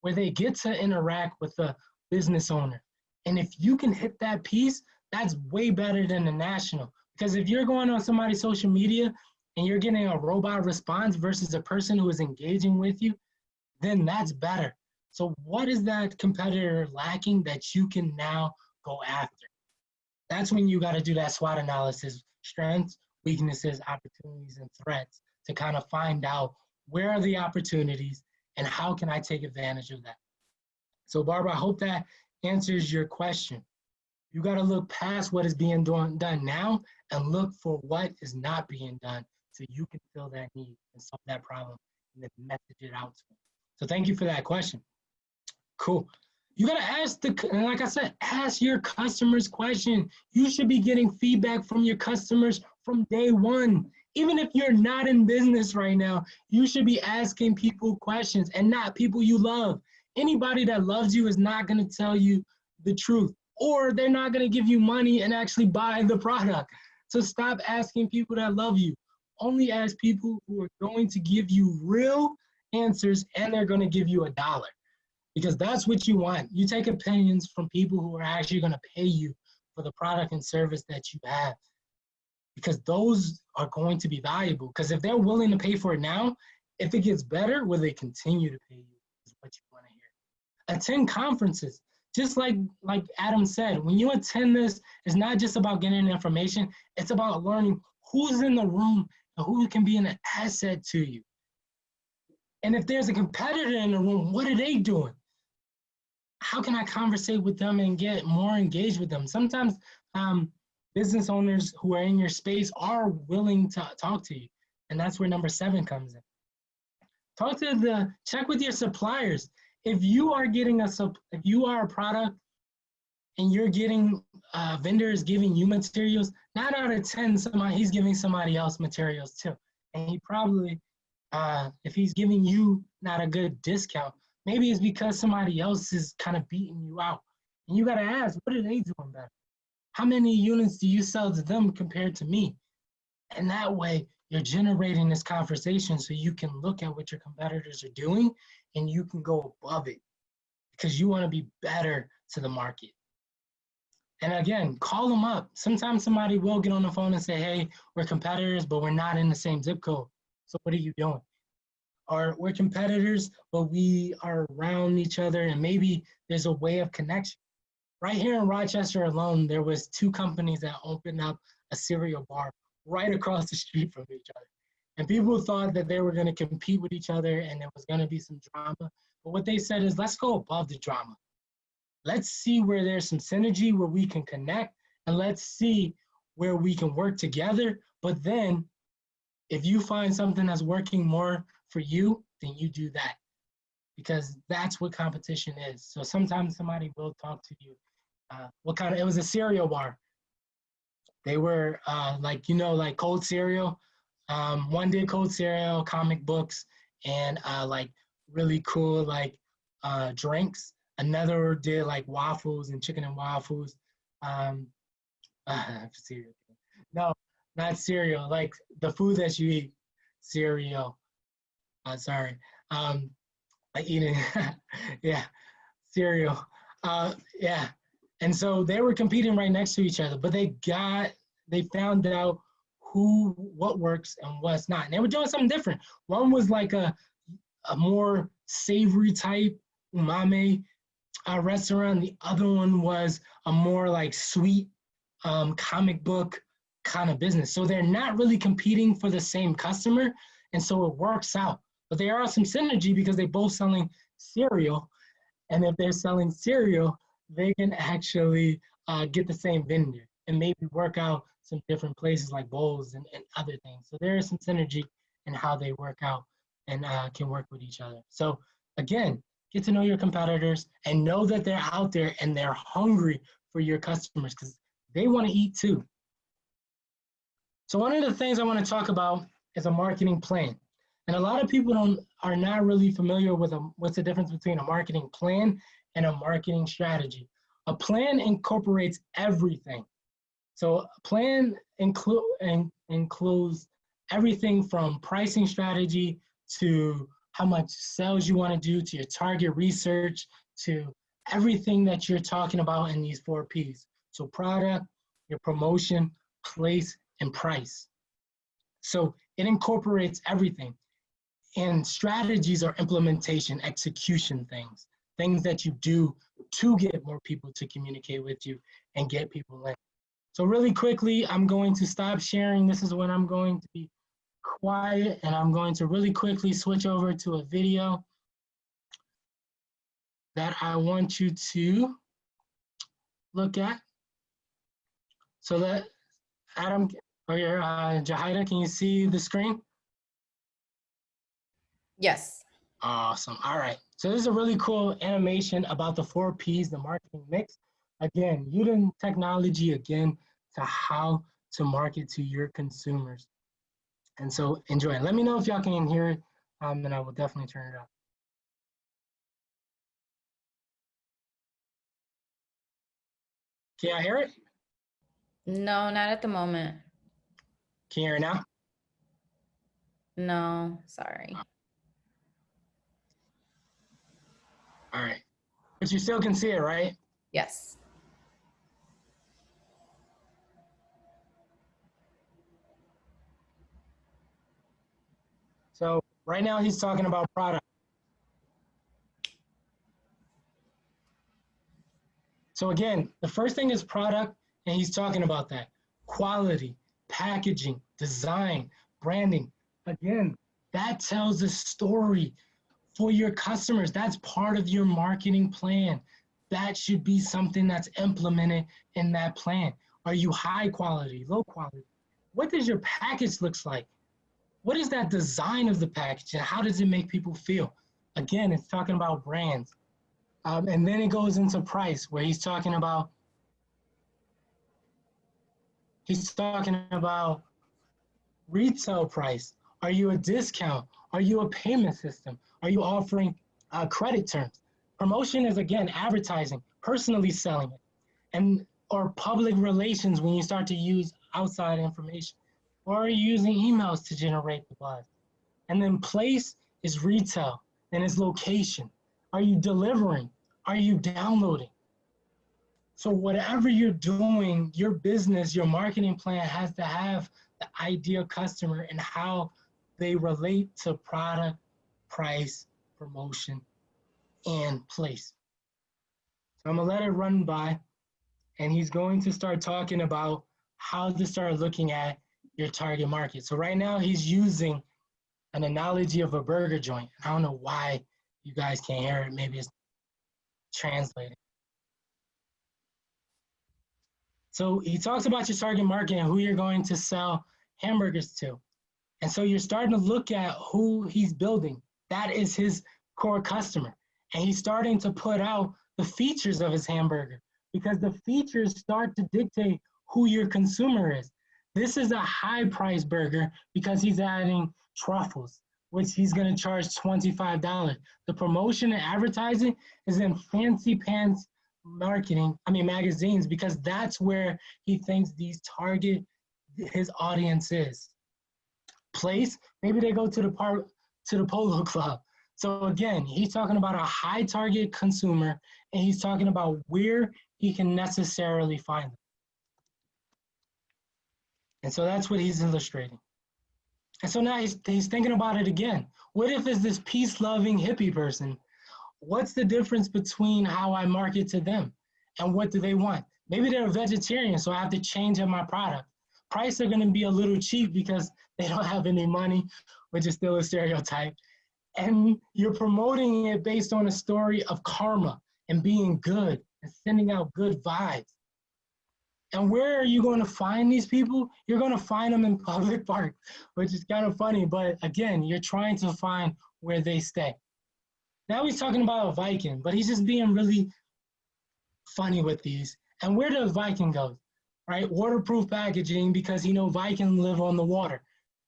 where they get to interact with the business owner. And if you can hit that piece, that's way better than the national. Because if you're going on somebody's social media and you're getting a robot response versus a person who is engaging with you, then that's better. So what is that competitor lacking that you can now go after? That's when you got to do that SWOT analysis, strengths, weaknesses, opportunities, and threats to kind of find out where are the opportunities and how can I take advantage of that. So Barbara, I hope that answers your question. You got to look past what is being done now and look for what is not being done so you can fill that need and solve that problem and then message it out to them. So thank you for that question. Cool. You got to ask like I said, ask your customers question. You should be getting feedback from your customers from day one. Even if you're not in business right now, you should be asking people questions and not people you love. Anybody that loves you is not going to tell you the truth, or they're not going to give you money and actually buy the product. So stop asking people that love you. Only ask people who are going to give you real answers and they're going to give you $1. Because that's what you want. You take opinions from people who are actually going to pay you for the product and service that you have. Because those are going to be valuable. Because if they're willing to pay for it now, if it gets better, will they continue to pay you is what you want to hear. Attend conferences. Just like Adam said, when you attend this, it's not just about getting information. It's about learning who's in the room and who can be an asset to you. And if there's a competitor in the room, what are they doing? How can I conversate with them and get more engaged with them? Sometimes business owners who are in your space are willing to talk to you. And that's where number 7 comes in. Check with your suppliers. If you are a product and you're getting vendors giving you materials, 9 out of 10, he's giving somebody else materials too. And he probably, if he's giving you not a good discount, maybe it's because somebody else is kind of beating you out. And you got to ask, what are they doing better? How many units do you sell to them compared to me? And that way, you're generating this conversation so you can look at what your competitors are doing and you can go above it because you want to be better to the market. And again, call them up. Sometimes somebody will get on the phone and say, hey, we're competitors, but we're not in the same zip code. So what are you doing? Or we're competitors, but we are around each other and maybe there's a way of connection. Right here in Rochester alone, there was 2 companies that opened up a cereal bar right across the street from each other. And people thought that they were going to compete with each other and there was going to be some drama. But what they said is, let's go above the drama. Let's see where there's some synergy, where we can connect, and let's see where we can work together. But then if you find something that's working more for you, then you do that. Because that's what competition is. So sometimes somebody will talk to you. It was a cereal bar. They were like cold cereal. One did cold cereal, comic books, and like really cool drinks. Another did like waffles and chicken and waffles. Cereal. No, not cereal, like the food that you eat. Cereal. Sorry. Like eating, yeah, cereal. Yeah. And so they were competing right next to each other, but they found out what works and what's not. And they were doing something different. One was like a more savory type umami restaurant. The other one was a more like sweet comic book kind of business. So they're not really competing for the same customer. And so it works out. But there are some synergy because they're both selling cereal. And if they're selling cereal, they can actually get the same vendor and maybe work out some different places like bowls and other things. So there is some synergy in how they work out and can work with each other. So again, get to know your competitors and know that they're out there and they're hungry for your customers because they want to eat too. So one of the things I want to talk about is a marketing plan. And a lot of people are not really familiar with what's the difference between a marketing plan and a marketing strategy. A plan incorporates everything. So a plan includes everything from pricing strategy to how much sales you want to do, to your target research, to everything that you're talking about in these 4 Ps. So product, your promotion, place, and price. So it incorporates everything. And strategies are implementation, execution things that you do to get more people to communicate with you and get people in. So really quickly, I'm going to stop sharing. This is when I'm going to be quiet, and I'm going to really quickly switch over to a video that I want you to look at. So that Adam, or Jahida, can you see the screen? Yes. Awesome. All right. So this is a really cool animation about the 4 Ps, the marketing mix. Again, using technology again to how to market to your consumers. And so enjoy it. Let me know if y'all can hear it, and I will definitely turn it up. Can y'all hear it? No, not at the moment. Can you hear it now? No, sorry. All right. But you still can see it, right? Yes. So right now he's talking about product. So again, the first thing is product, and he's talking about that. Quality, packaging, design, branding. Again, that tells a story for your customers. That's part of your marketing plan. That should be something that's implemented in that plan. Are you high quality, low quality? What does your package looks like? What is that design of the package, and how does it make people feel? Again, it's talking about brands. And then it goes into price, where he's talking about retail price. Are you a discount? Are you a payment system? Are you offering credit terms? Promotion is, again, advertising, personally selling it, and or public relations when you start to use outside information. Or are you using emails to generate the buzz? And then place is retail, and it's location. Are you delivering? Are you downloading? So whatever you're doing, your business, your marketing plan has to have the ideal customer and how they relate to product, price, promotion, and place. So I'm gonna let it run by, and he's going to start talking about how to start looking at your target market. So right now he's using an analogy of a burger joint. I don't know why you guys can't hear it. Maybe it's translated. So he talks about your target market and who you're going to sell hamburgers to. And so you're starting to look at who he's building. That is his core customer. And he's starting to put out the features of his hamburger, because the features start to dictate who your consumer is. This is a high price burger because he's adding truffles, which he's going to charge $25. The promotion and advertising is in fancy pants magazines, because that's where he thinks his audience is. Place, maybe they go to the polo club. So again, he's talking about a high target consumer, and he's talking about where he can necessarily find them. And so that's what he's illustrating. And so now he's thinking about it again. What if it's this peace-loving hippie person? What's the difference between how I market to them and what do they want? Maybe they're a vegetarian, so I have to change up my product. Price are gonna be a little cheap because they don't have any money, which is still a stereotype. And you're promoting it based on a story of karma and being good and sending out good vibes. And where are you going to find these people? You're going to find them in public parks, which is kind of funny. But again, you're trying to find where they stay. Now he's talking about a Viking, but he's just being really funny with these. And where does Viking go? Right? Waterproof packaging, because he knows Vikings live on the water.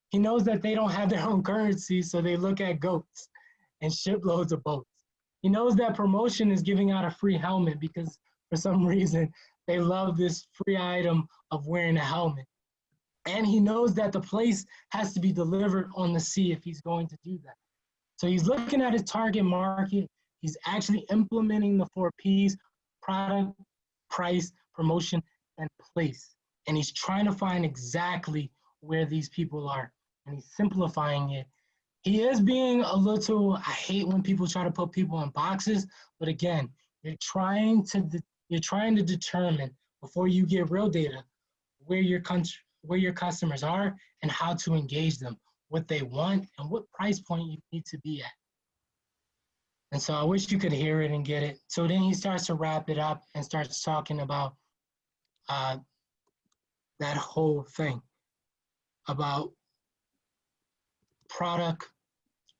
He knows that they don't have their own currency, so they look at goats and shiploads of boats. He knows that promotion is giving out a free helmet because for some reason, they love this free item of wearing a helmet. And he knows that the place has to be delivered on the sea if he's going to do that. So he's looking at his target market. He's actually implementing the 4 Ps: product, price, promotion, and place. And he's trying to find exactly where these people are. And he's simplifying it. He is being a little, I hate when people try to put people in boxes, but again, you're trying to determine before you get real data where your customers are and how to engage them, what they want, and what price point you need to be at. And so I wish you could hear it and get it. So then he starts to wrap it up and starts talking about that whole thing about product,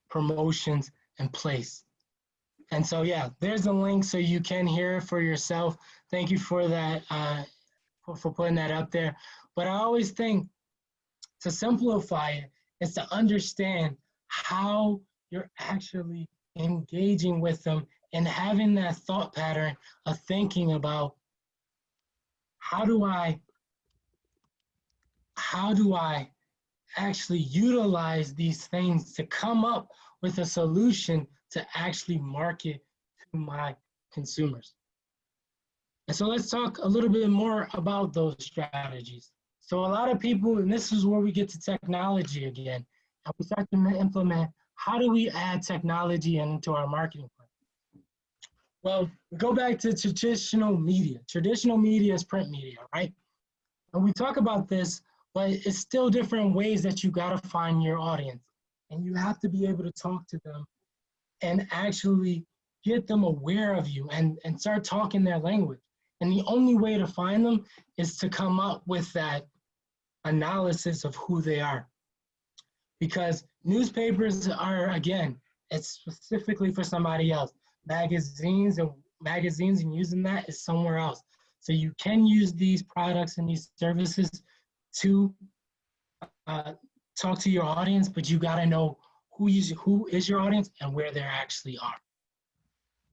promotions, and place. And so, yeah, there's a link so you can hear it for yourself. Thank you for that, for putting that up there. But I always think to simplify it is to understand how you're actually engaging with them and having that thought pattern of thinking about how do I actually utilize these things to come up with a solution to actually market to my consumers. And so let's talk a little bit more about those strategies. So a lot of people, and this is where we get to technology again, and we start to implement, how do we add technology into our marketing plan? Well, we go back to traditional media. Traditional media is print media, right? And we talk about this, but it's still different ways that you gotta find your audience. And you have to be able to talk to them and actually get them aware of you and start talking their language. And the only way to find them is to come up with that analysis of who they are. Because newspapers are, again, it's specifically for somebody else. Magazines and using that is somewhere else. So you can use these products and these services to talk to your audience, but you gotta know who is your audience and where they actually are.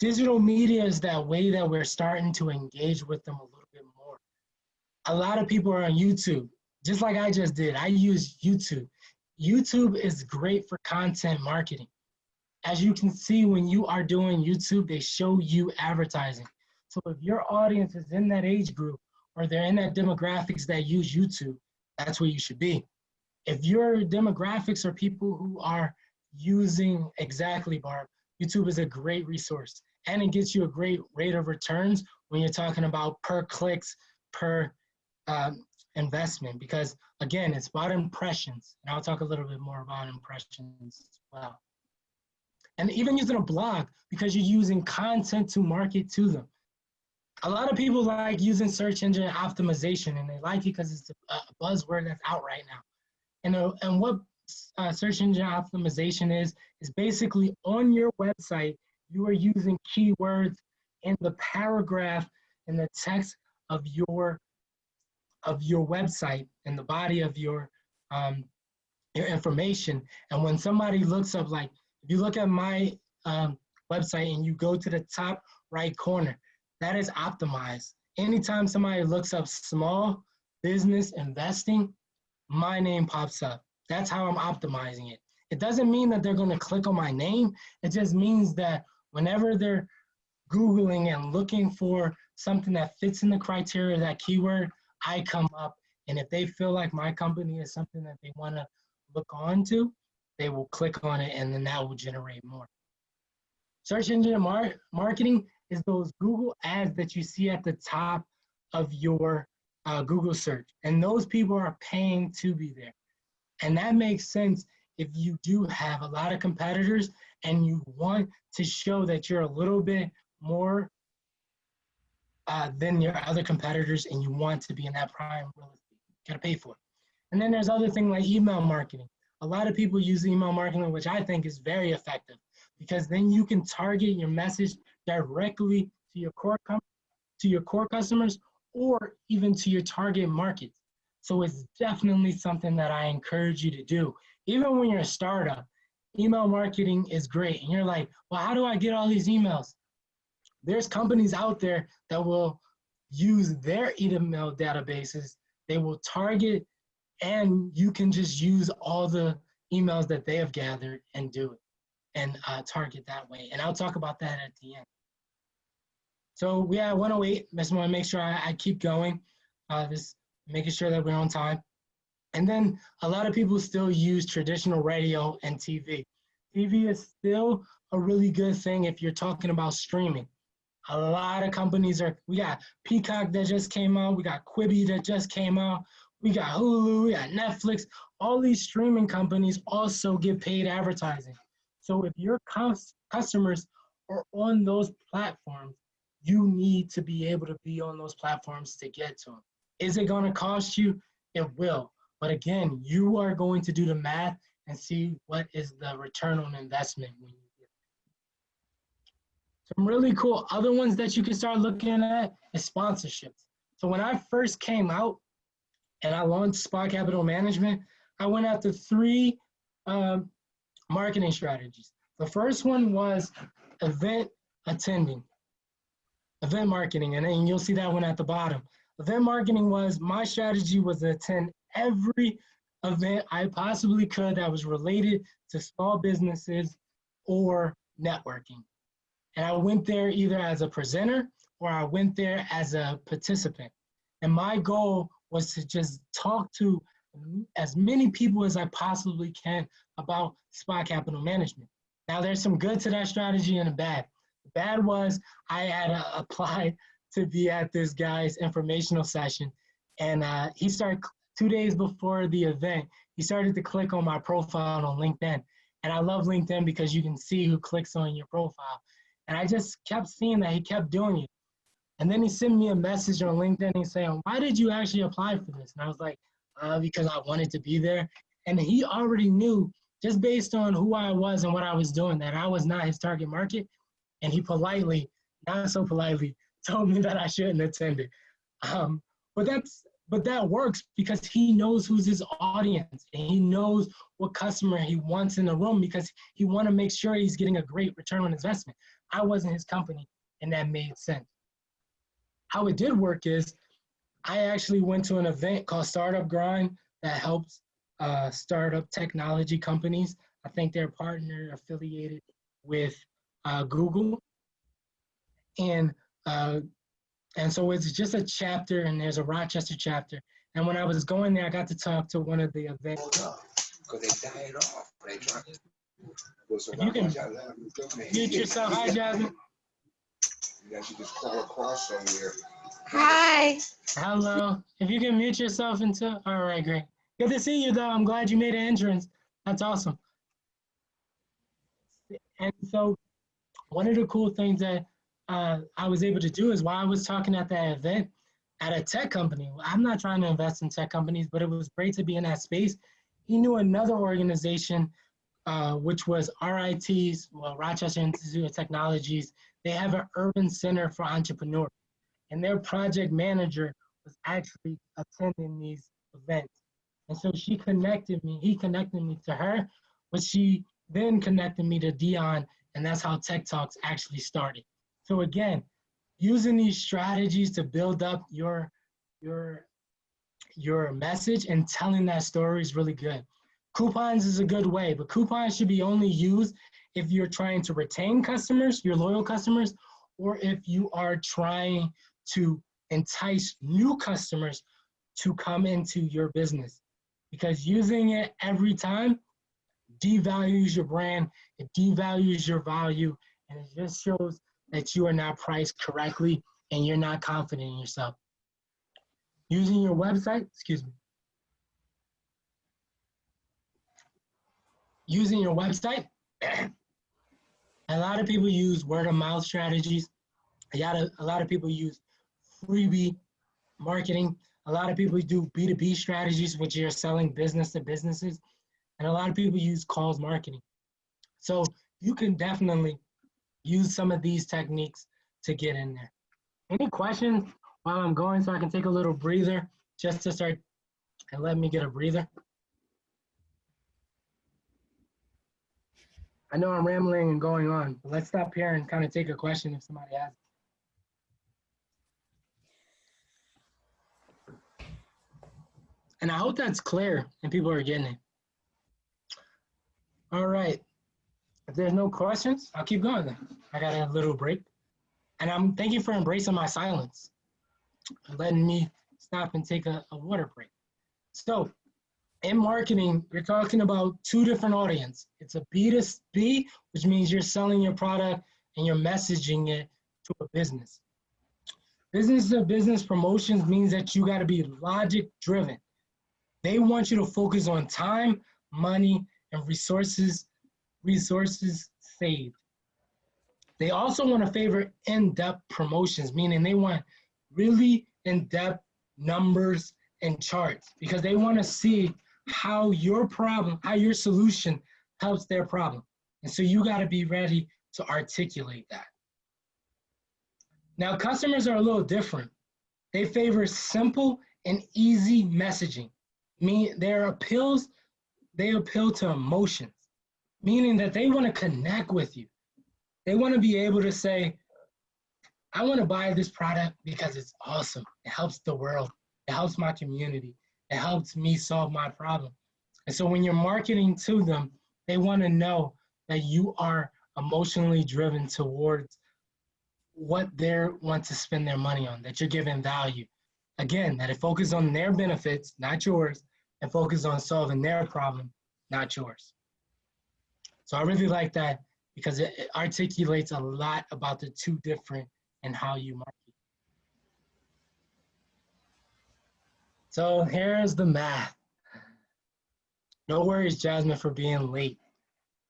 Digital media is that way that we're starting to engage with them a little bit more. A lot of people are on YouTube, just like I just did. I use YouTube. YouTube is great for content marketing. As you can see, when you are doing YouTube, they show you advertising. So if your audience is in that age group or they're in that demographics that use YouTube, that's where you should be. If your demographics are people who are using, exactly, Barb, YouTube is a great resource and it gets you a great rate of returns when you're talking about per clicks, per investment, because again, it's about impressions. And I'll talk a little bit more about impressions as well. And even using a blog, because you're using content to market to them. A lot of people like using search engine optimization, and they like it because it's a buzzword that's out right now. And what search engine optimization is basically on your website, you are using keywords in the paragraph in the text of your website, in the body of your information. And when somebody looks up, like if you look at my website and you go to the top right corner, that is optimized. Anytime somebody looks up small business investing, my name pops up. That's how I'm optimizing it. It doesn't mean that they're going to click on my name. It just means that whenever they're Googling and looking for something that fits in the criteria of that keyword, I come up. And if they feel like my company is something that they want to look onto, they will click on it, and then that will generate more. Search engine marketing is those Google ads that you see at the top of your Google search. And those people are paying to be there. And that makes sense if you do have a lot of competitors and you want to show that you're a little bit more than your other competitors and you want to be in that prime real estate. You gotta pay for it. And then there's other things like email marketing. A lot of people use email marketing, which I think is very effective, because then you can target your message directly to your core customers or even to your target markets. So it's definitely something that I encourage you to do. Even when you're a startup, email marketing is great. And you're like, well, how do I get all these emails? there's companies out there that will use their email databases. They will target, and you can just use all the emails that they have gathered and do it and target that way. And I'll talk about that at the end. So we are at 108. I just want to make sure I keep going, just making sure that we're on time. And then a lot of people still use traditional radio and TV. TV is still a really good thing if you're talking about streaming. A lot of companies we got Peacock that just came out, we got Quibi that just came out, we got Hulu, we got Netflix. All these streaming companies also get paid advertising. So if your customers are on those platforms, you need to be able to be on those platforms to get to them. Is it going to cost you? It will. But again, you are going to do the math and see what is the return on investment when you get it. Some really cool other ones that you can start looking at is sponsorships. So when I first came out and I launched Spa Capital Management, I went after 3 marketing strategies. The first one was event marketing, and then you'll see that one at the bottom. Event marketing was, my strategy was to attend every event I possibly could that was related to small businesses or networking. And I went there either as a presenter or I went there as a participant. And my goal was to just talk to as many people as I possibly can about Spa Capital Management. Now there's some good to that strategy and a bad. The bad was I had applied to be at this guy's informational session, and he started 2 days before the event, he started to click on my profile on LinkedIn. And I love LinkedIn because you can see who clicks on your profile. And I just kept seeing that he kept doing it. And then he sent me a message on LinkedIn. He's saying, why did you actually apply for this? And I was like, because I wanted to be there. And he already knew, just based on who I was and what I was doing, that I was not his target market. And he politely, not so politely, told me that I shouldn't attend it. But that works because he knows who's his audience and he knows what customer he wants in the room because he want to make sure he's getting a great return on investment. I wasn't his company, and that made sense. How it did work is I actually went to an event called Startup Grind that helps startup technology companies. I think they're partner affiliated with Google. And so it's just a chapter, and there's a Rochester chapter. And when I was going there, I got to talk to one of the events. Because they died off. If you can mute yourself. Hi, Jasmine. You guys should just call across somewhere. Hi. Hello. If you can mute yourself into, all right, great. Good to see you, though. I'm glad you made an entrance. That's awesome. And so one of the cool things that I was able to do is while I was talking at that event at a tech company, I'm not trying to invest in tech companies, but it was great to be in that space. He knew another organization, which was RIT's, well, Rochester Institute of Technologies. They have an urban center for entrepreneurs, and their project manager was actually attending these events. And so he connected me to her, but she then connected me to Dion, and that's how Tech Talks actually started. So again, using these strategies to build up your message and telling that story is really good. Coupons is a good way, but coupons should be only used if you're trying to retain customers, your loyal customers, or if you are trying to entice new customers to come into your business. Because using it every time devalues your brand, it devalues your value, and it just shows that you are not priced correctly and you're not confident in yourself. Using your website, using your website, a lot of people use word of mouth strategies. A lot of people use freebie marketing. A lot of people do B2B strategies, which you're selling business to businesses. And a lot of people use calls marketing. So you can definitely use some of these techniques to get in there. Any questions while I'm going so I can take a little breather just to start and let me get a breather? I know I'm rambling and going on, but let's stop here and kind of take a question if somebody has it. And I hope that's clear and people are getting it. All right. If there's no questions, I'll keep going then. I got a little break. And thank you for embracing my silence, letting me stop and take a water break. So in marketing, you're talking about two different audiences. It's a B2B, which means you're selling your product and you're messaging it to a business. Business to business promotions means that you got to be logic driven. They want you to focus on time, money, and resources saved. They also want to favor in-depth promotions, meaning they want really in-depth numbers and charts because they want to see how your solution helps their problem. And so you got to be ready to articulate that. Now, customers are a little different. They favor simple and easy messaging. They appeal to emotions, meaning that they want to connect with you. They want to be able to say, I want to buy this product because it's awesome. It helps the world. It helps my community. It helps me solve my problem. And so when you're marketing to them, they want to know that you are emotionally driven towards what they want to spend their money on, that you're giving value. Again, that it focuses on their benefits, not yours, and focus on solving their problem, not yours. So I really like that because it articulates a lot about the two different and how you market. So here's the math. No worries, Jasmine, for being late.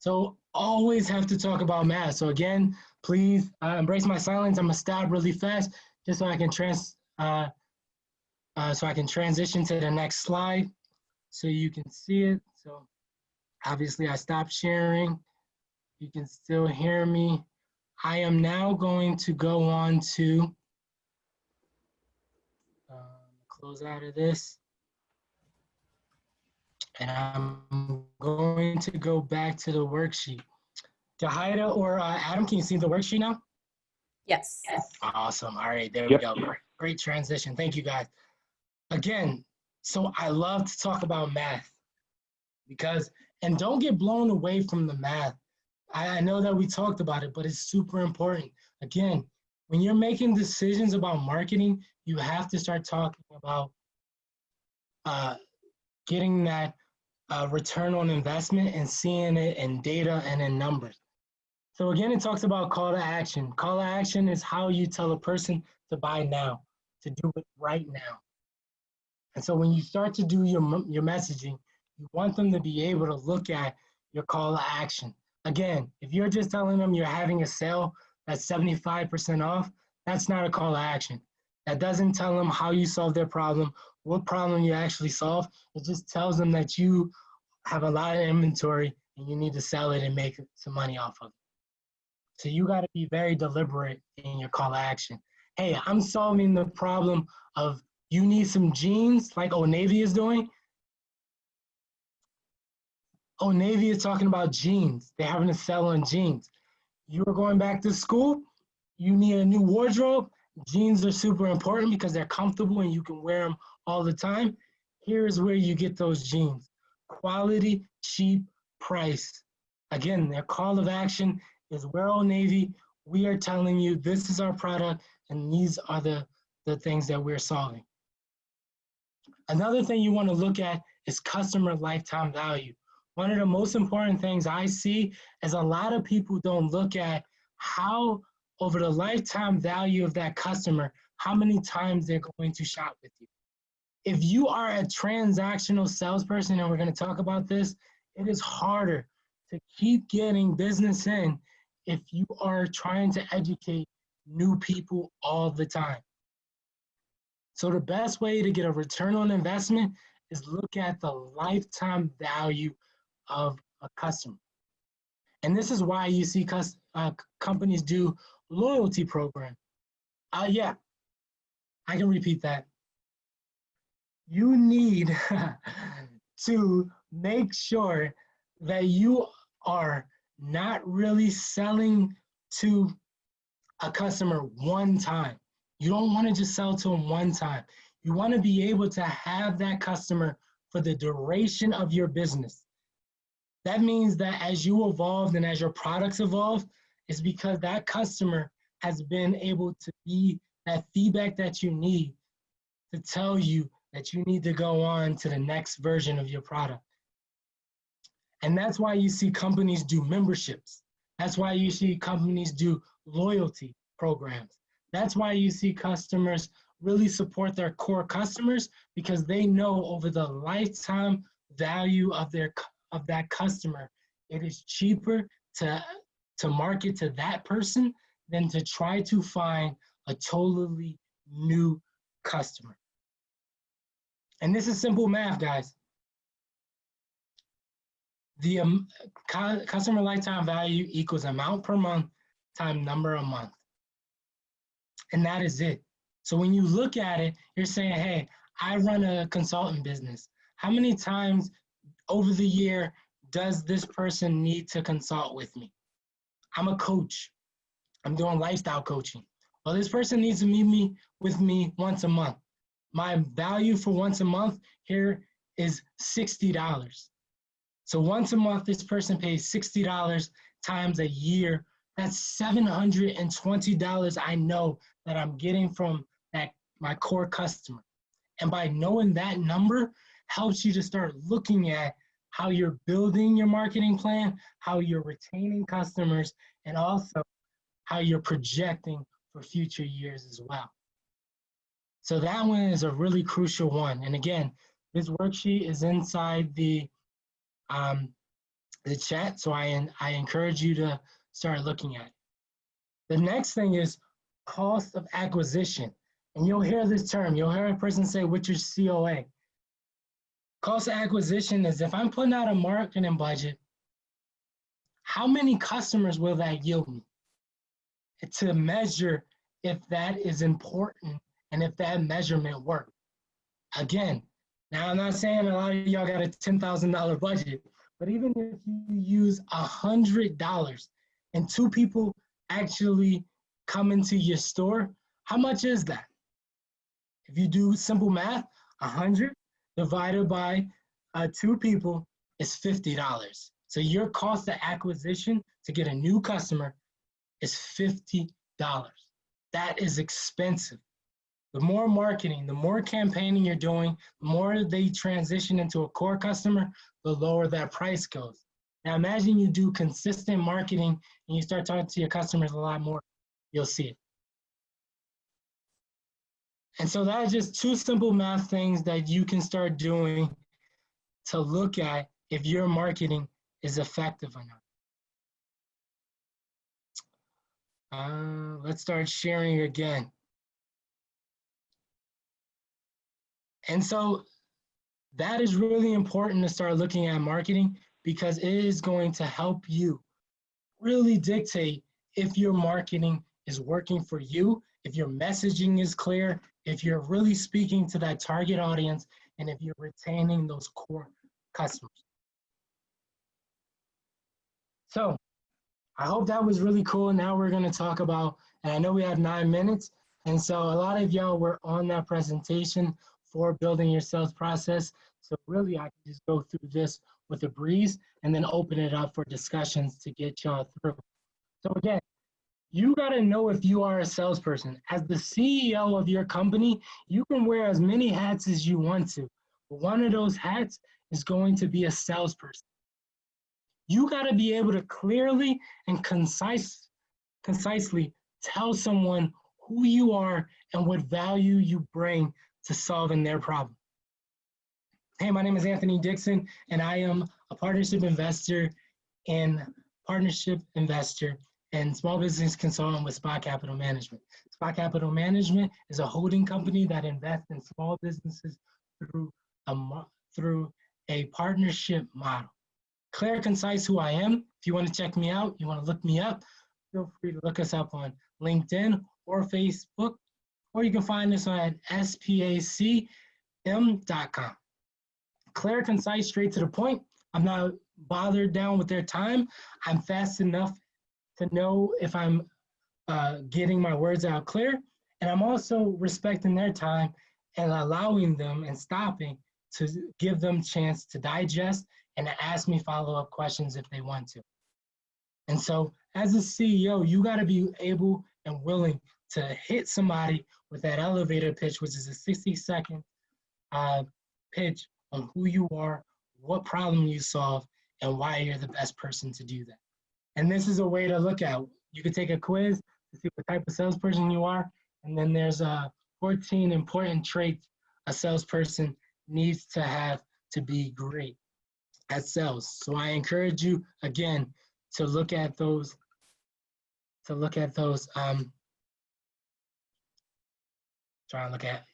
So always have to talk about math. So again, please embrace my silence. I'm gonna stop really fast just so I can transition to the next slide so you can see it. So obviously I stopped sharing. You can still hear me. I am now going to go on to close out of this. And I'm going to go back to the worksheet. Jahida or Adam, can you see the worksheet now? Yes. Awesome. All right, there we go. Great transition. Thank you, guys. Again, so I love to talk about math because, and don't get blown away from the math. I know that we talked about it, but it's super important. Again, when you're making decisions about marketing, you have to start talking about getting that return on investment and seeing it in data and in numbers. So again, it talks about call to action. Call to action is how you tell a person to buy now, to do it right now. And so when you start to do your messaging, you want them to be able to look at your call to action. Again, if you're just telling them you're having a sale that's 75% off, that's not a call to action. That doesn't tell them how you solve their problem, what problem you actually solve. It just tells them that you have a lot of inventory and you need to sell it and make some money off of it. So you got to be very deliberate in your call to action. Hey, I'm solving the problem of you need some jeans like Old Navy is doing. Old Navy is talking about jeans. They're having a sell on jeans. You are going back to school. You need a new wardrobe. Jeans are super important because they're comfortable and you can wear them all the time. Here's where you get those jeans. Quality, cheap, price. Again, their call of action is we're Old Navy. We are telling you this is our product and these are the things that we're solving. Another thing you want to look at is customer lifetime value. One of the most important things I see is a lot of people don't look at how over the lifetime value of that customer, how many times they're going to shop with you. If you are a transactional salesperson, and we're going to talk about this, it is harder to keep getting business in if you are trying to educate new people all the time. So the best way to get a return on investment is look at the lifetime value of a customer. And this is why you see companies do loyalty program. Yeah, I can repeat that. You need to make sure that you are not really selling to a customer one time. You don't want to just sell to them one time. You want to be able to have that customer for the duration of your business. That means that as you evolve and as your products evolve, it's because that customer has been able to be that feedback that you need to tell you that you need to go on to the next version of your product. And that's why you see companies do memberships. That's why you see companies do loyalty programs. That's why you see customers really support their core customers, because they know over the lifetime value of that customer, it is cheaper to market to that person than to try to find a totally new customer. And this is simple math, guys. The customer lifetime value equals amount per month times number a month. And that is it. So when you look at it, you're saying, hey, I run a consultant business. How many times over the year does this person need to consult with me? I'm a coach. I'm doing lifestyle coaching. Well, this person needs to meet with me once a month. My value for once a month here is $60. So once a month, this person pays $60 times a year. That's $720 I know that I'm getting from my core customer. And by knowing that number helps you to start looking at how you're building your marketing plan, how you're retaining customers, and also how you're projecting for future years as well. So that one is a really crucial one. And again, this worksheet is inside the chat, so I encourage you to start looking at it. The next thing is cost of acquisition. And you'll hear this term. You'll hear a person say, what's your COA? Cost of acquisition is if I'm putting out a marketing budget, how many customers will that yield me? To measure if that is important and if that measurement works. Again, now I'm not saying a lot of y'all got a $10,000 budget, but even if you use $100 and 2 people actually come into your store, how much is that? If you do simple math, 100 divided by 2 people is $50. So your cost of acquisition to get a new customer is $50. That is expensive. The more marketing, the more campaigning you're doing, the more they transition into a core customer, the lower that price goes. Now imagine you do consistent marketing and you start talking to your customers a lot more, you'll see it. And so that is just 2 simple math things that you can start doing to look at if your marketing is effective or not. Let's start sharing again. And so that is really important to start looking at marketing, because it is going to help you really dictate if your marketing is working for you, if your messaging is clear, if you're really speaking to that target audience, and if you're retaining those core customers. So I hope that was really cool. Now we're going to talk about, and I know we have 9 minutes, and so a lot of y'all were on that presentation for building your sales process. So really, I can just go through this with a breeze and then open it up for discussions to get y'all through. So again, you got to know if you are a salesperson. As the CEO of your company, you can wear as many hats as you want to. But one of those hats is going to be a salesperson. You got to be able to clearly and concisely tell someone who you are and what value you bring to solving their problem. Hey, my name is Anthony Dixon, and I am a partnership investor and small business consultant with Spot Capital Management. Spot Capital Management is a holding company that invests in small businesses through a partnership model. Clear, concise who I am. If you want to check me out, you want to look me up, feel free to look us up on LinkedIn or Facebook, or you can find us on spacm.com. Clear, concise, straight to the point. I'm not bothered down with their time. I'm fast enough to know if I'm getting my words out clear. And I'm also respecting their time and allowing them and stopping to give them a chance to digest and to ask me follow-up questions if they want to. And so as a CEO, you got to be able and willing to hit somebody with that elevator pitch, which is a 60-second pitch on who you are, what problem you solve, and why you're the best person to do that. And this is a way to look at. You could take a quiz to see what type of salesperson you are, and then there's 14 important traits a salesperson needs to have to be great at sales. So I encourage you again to look at those. Try and look at.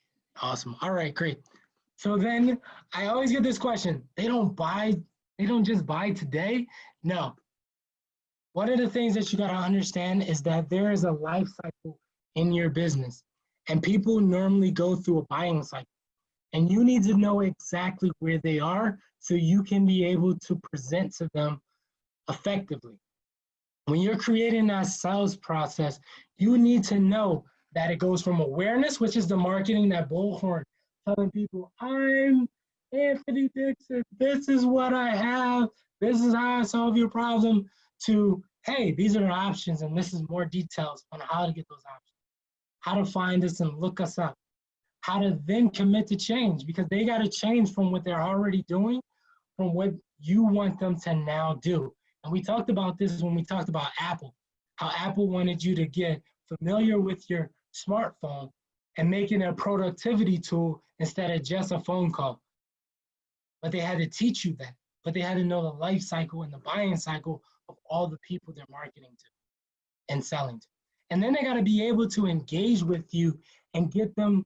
Awesome. All right, great. So then I always get this question. They don't just buy today. No. One of the things that you got to understand is that there is a life cycle in your business, and people normally go through a buying cycle, and you need to know exactly where they are so you can be able to present to them effectively. When you're creating that sales process, you need to know that it goes from awareness, which is the marketing, that bullhorn, telling people, I'm Anthony Dixon, this is what I have, this is how I solve your problem, to, hey, these are the options, and this is more details on how to get those options, how to find us and look us up, how to then commit to change, because they got to change from what they're already doing, from what you want them to now do. And we talked about this when we talked about Apple, how Apple wanted you to get familiar with your smartphone and making it a productivity tool instead of just a phone call. But they had to teach you that. But they had to know the life cycle and the buying cycle of all the people they're marketing to and selling to. And then they got to be able to engage with you and get them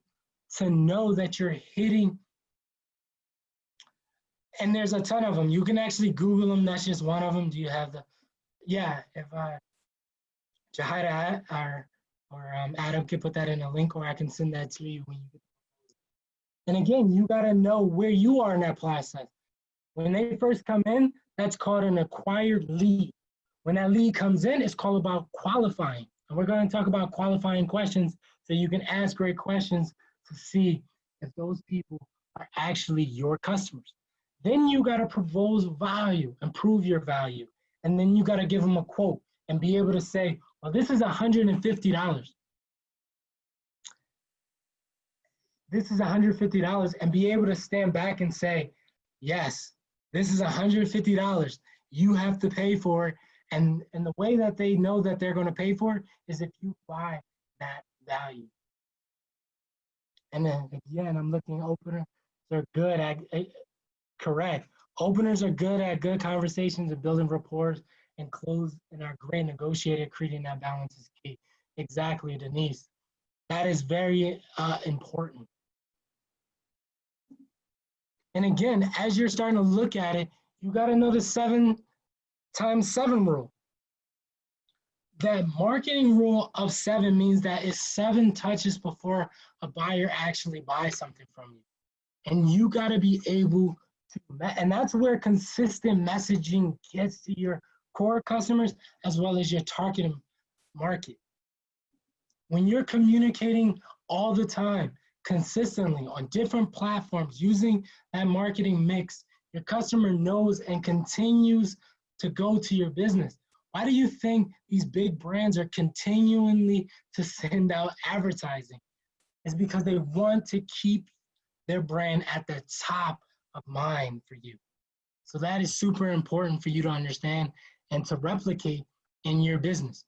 to know that you're hitting. And there's a ton of them. You can actually Google them. That's just one of them. Do you have the, yeah, if Jahida or Adam could put that in a link, or I can send that to you when you get. And again, you got to know where you are in that process. When they first come in, that's called an acquired lead. When that lead comes in, it's called about qualifying. And we're going to talk about qualifying questions so you can ask great questions to see if those people are actually your customers. Then you got to propose value and prove your value. And then you got to give them a quote and be able to say, well, this is $150. This is $150, and be able to stand back and say, yes, this is $150. You have to pay for it. And the way that they know that they're going to pay for it is if you buy that value. And then again, I'm looking, openers are good at, correct. Openers are good at good conversations and building rapport, and close and are great negotiator. Creating that balance is key. Exactly, Denise. That is very important. And again, as you're starting to look at it, you got to know the 7 times 7 rule. That marketing rule of 7 means that it's 7 touches before a buyer actually buys something from you. And you got to be able to, and that's where consistent messaging gets to your core customers as well as your target market. When you're communicating all the time, consistently on different platforms, using that marketing mix, your customer knows and continues to go to your business. Why do you think these big brands are continually to send out advertising? It's because they want to keep their brand at the top of mind for you. So that is super important for you to understand and to replicate in your business.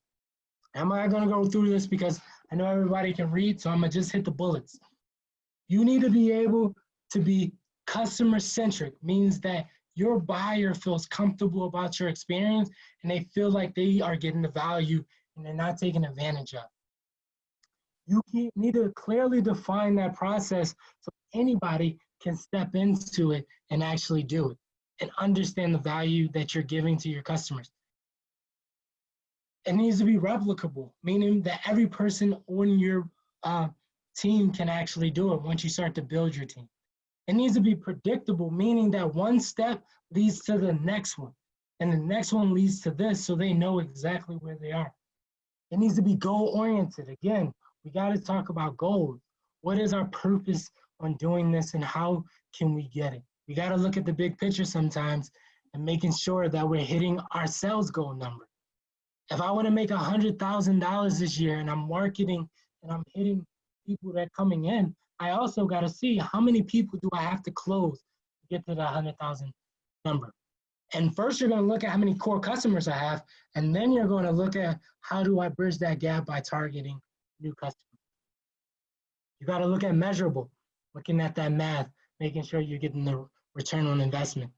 I'm not going to go through this because I know everybody can read, so I'm going to just hit the bullets. You need to be able to be customer-centric, means that your buyer feels comfortable about your experience and they feel like they are getting the value and they're not taken advantage of. You need to clearly define that process so anybody can step into it and actually do it and understand the value that you're giving to your customers. It needs to be replicable, meaning that every person on your team can actually do it once you start to build your team. It needs to be predictable, meaning that one step leads to the next one, and the next one leads to this, so they know exactly where they are. It needs to be goal-oriented. Again, we got to talk about goals. What is our purpose on doing this, and how can we get it? We got to look at the big picture sometimes and making sure that we're hitting our sales goal number. If I want to make $100,000 this year and I'm marketing and I'm hitting people that are coming in, I also got to see how many people do I have to close to get to the 100,000 number. And first you're going to look at how many core customers I have, and then you're going to look at how do I bridge that gap by targeting new customers. You got to look at measurable, looking at that math, making sure you're getting the return on investment.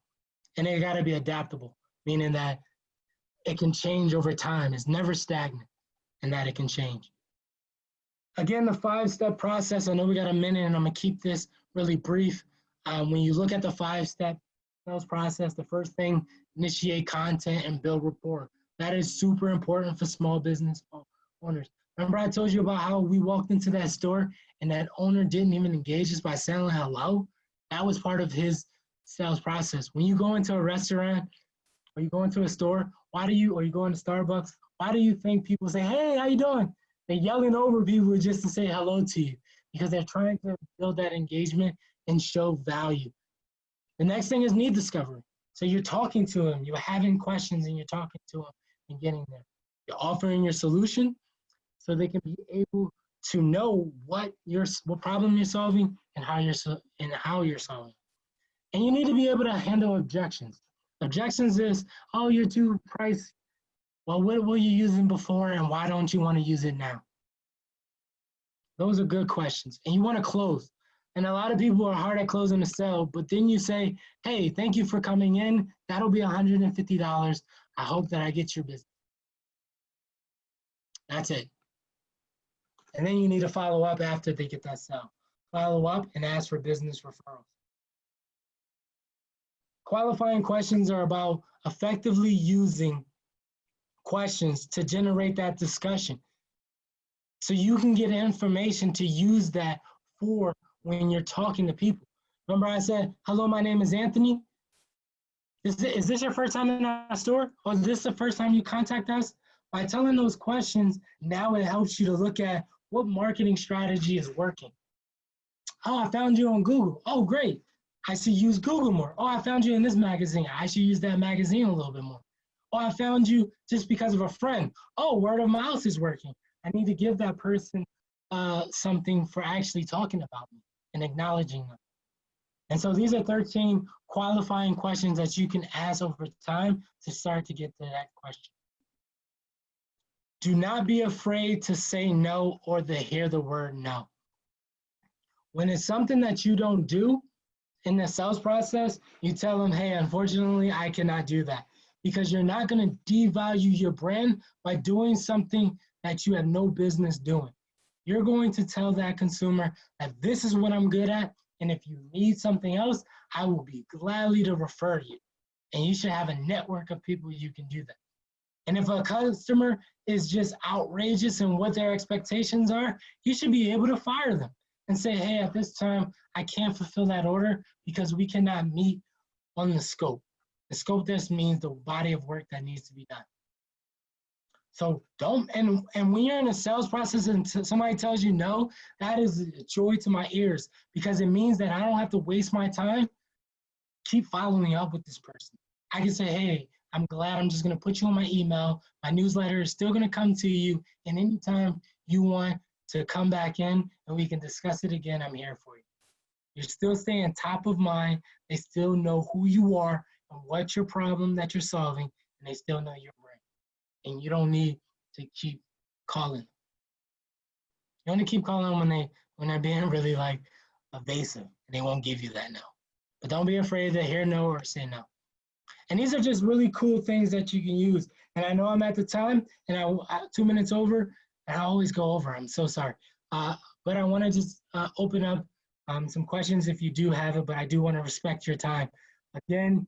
And it got to be adaptable, meaning that it can change over time. It's never stagnant, and that it can change. Again, the 5-step process, I know we got a minute and I'm gonna keep this really brief. When you look at the 5-step sales process, the first thing, initiate content and build rapport. That is super important for small business owners. Remember I told you about how we walked into that store and that owner didn't even engage us by saying hello? That was part of his sales process. When you go into a restaurant or you go into a store, or you go into Starbucks, why do you think people say, hey, how you doing? They're yelling over people just to say hello to you because they're trying to build that engagement and show value. The next thing is need discovery. So you're talking to them, you're having questions and you're talking to them and getting there. You're offering your solution so they can be able to know what problem you're solving and how you're solving. And you need to be able to handle objections. Objections is, oh, you're too pricey. Well, what were you using before and why don't you want to use it now? Those are good questions. And you want to close. And a lot of people are hard at closing the sale, but then you say, hey, thank you for coming in. That'll be $150. I hope that I get your business. That's it. And then you need to follow up after they get that sale. Follow up and ask for business referrals. Qualifying questions are about effectively using questions to generate that discussion. So you can get information to use that for when you're talking to people. Remember I said, hello, my name is Anthony. Is this your first time in our store? Or is this the first time you contact us? By telling those questions, now it helps you to look at what marketing strategy is working. Oh, I found you on Google. Oh, great. I should use Google more. Oh, I found you in this magazine. I should use that magazine a little bit more. Oh, I found you just because of a friend. Oh, word of mouth is working. I need to give that person something for actually talking about me and acknowledging them. And so these are 13 qualifying questions that you can ask over time to start to get to that question. Do not be afraid to say no or to hear the word no. When it's something that you don't do in the sales process, you tell them, hey, unfortunately, I cannot do that. Because you're not going to devalue your brand by doing something that you have no business doing. You're going to tell that consumer that this is what I'm good at, and if you need something else, I will be gladly to refer you. And you should have a network of people you can do that. And if a customer is just outrageous in what their expectations are, you should be able to fire them and say, hey, at this time, I can't fulfill that order because we cannot meet on the scope. The scope just means the body of work that needs to be done. So and when you're in a sales process and somebody tells you no, that is a joy to my ears because it means that I don't have to waste my time. Keep following up with this person. I can say, hey, I'm glad I'm just going to put you on my email. My newsletter is still going to come to you. And anytime you want to come back in and we can discuss it again, I'm here for you. You're still staying top of mind. They still know who you are and what's your problem that you're solving, and they still know your brand. And you don't need to keep calling. You only keep calling them when they're being really like evasive, and they won't give you that no. But don't be afraid to hear no or say no. And these are just really cool things that you can use. And I know I'm at the time, and I 2 minutes over, and I always go over. I'm so sorry. But I want to just open up some questions if you do have it, but I do want to respect your time. Again,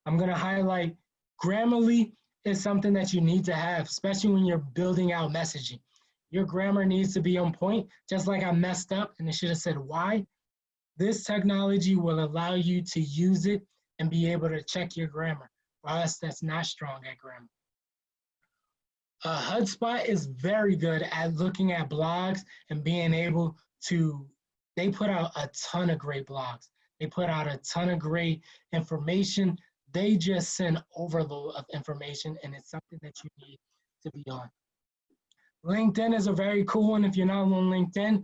I'm going to highlight Grammarly is something that you need to have, especially when you're building out messaging. Your grammar needs to be on point, just like I messed up and I should have said why. This technology will allow you to use it and be able to check your grammar. For us, that's not strong at grammar. HubSpot is very good at looking at blogs and being able to, they put out a ton of great blogs. They put out a ton of great information. They just send overload of information, and it's something that you need to be on. LinkedIn is a very cool one. If you're not on LinkedIn,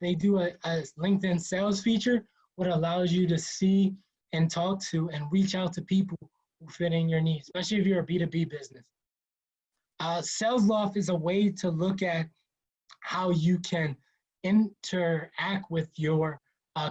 they do a LinkedIn sales feature, what allows you to see and talk to and reach out to people who fit in your needs, especially if you're a B2B business. Sales Loft is a way to look at how you can interact with your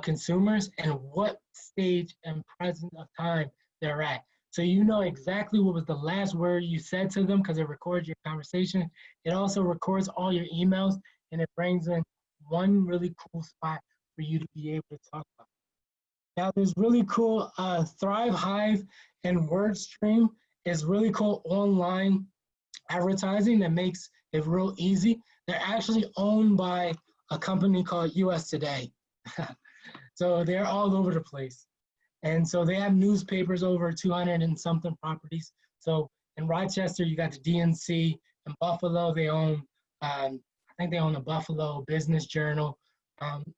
consumers and what stage and present of time they're at. So you know exactly what was the last word you said to them because it records your conversation. It also records all your emails, and it brings in one really cool spot for you to be able to talk about. Now there's really cool Thrive Hive and WordStream is really cool online advertising that makes it real easy. They're actually owned by a company called US Today. So they're all over the place. And so they have newspapers over 200 and something properties. So in Rochester, you got the DNC. In Buffalo, they own, I think they own the Buffalo Business Journal.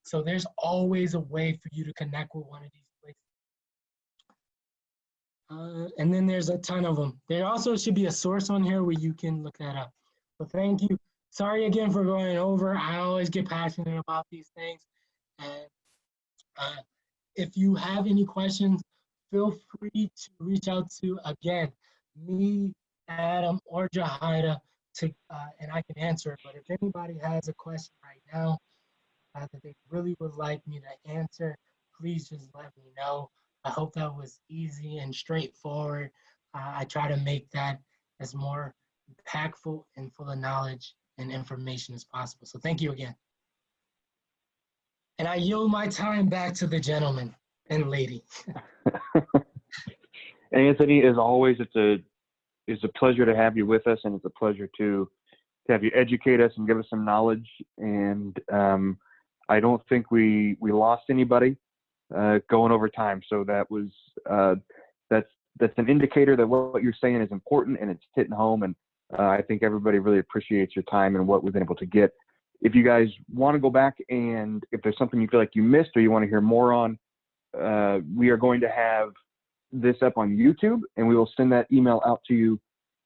So there's always a way for you to connect with one of these places. And then there's a ton of them. There also should be a source on here where you can look that up. So thank you. Sorry again for going over. I always get passionate about these things. And if you have any questions, feel free to reach out to, again, me, Adam, or Jahida, and I can answer it. But if anybody has a question right now that they really would like me to answer, please just let me know. I hope that was easy and straightforward. I try to make that as more impactful and full of knowledge and information as possible. So thank you again. And I yield my time back to the gentleman and lady. Anthony, as always, it's a pleasure to have you with us, and it's a pleasure to have you educate us and give us some knowledge. And I don't think we lost anybody going over time. So that was that's an indicator that what you're saying is important and it's hitting home. And I think everybody really appreciates your time and what we've been able to get. If you guys want to go back and if there's something you feel like you missed or you want to hear more on, we are going to have this up on YouTube, and we will send that email out to you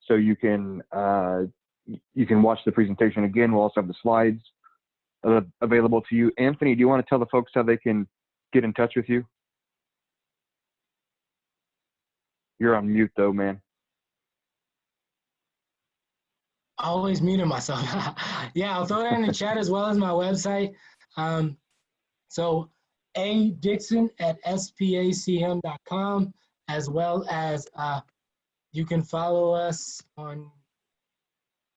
so you can watch the presentation again. We'll also have the slides available to you. Anthony, do you want to tell the folks how they can get in touch with you? You're on mute though, man. Always muting myself. Yeah, I'll throw that in the chat as well as my website. So adixon@spacm.com, as well as you can follow us on,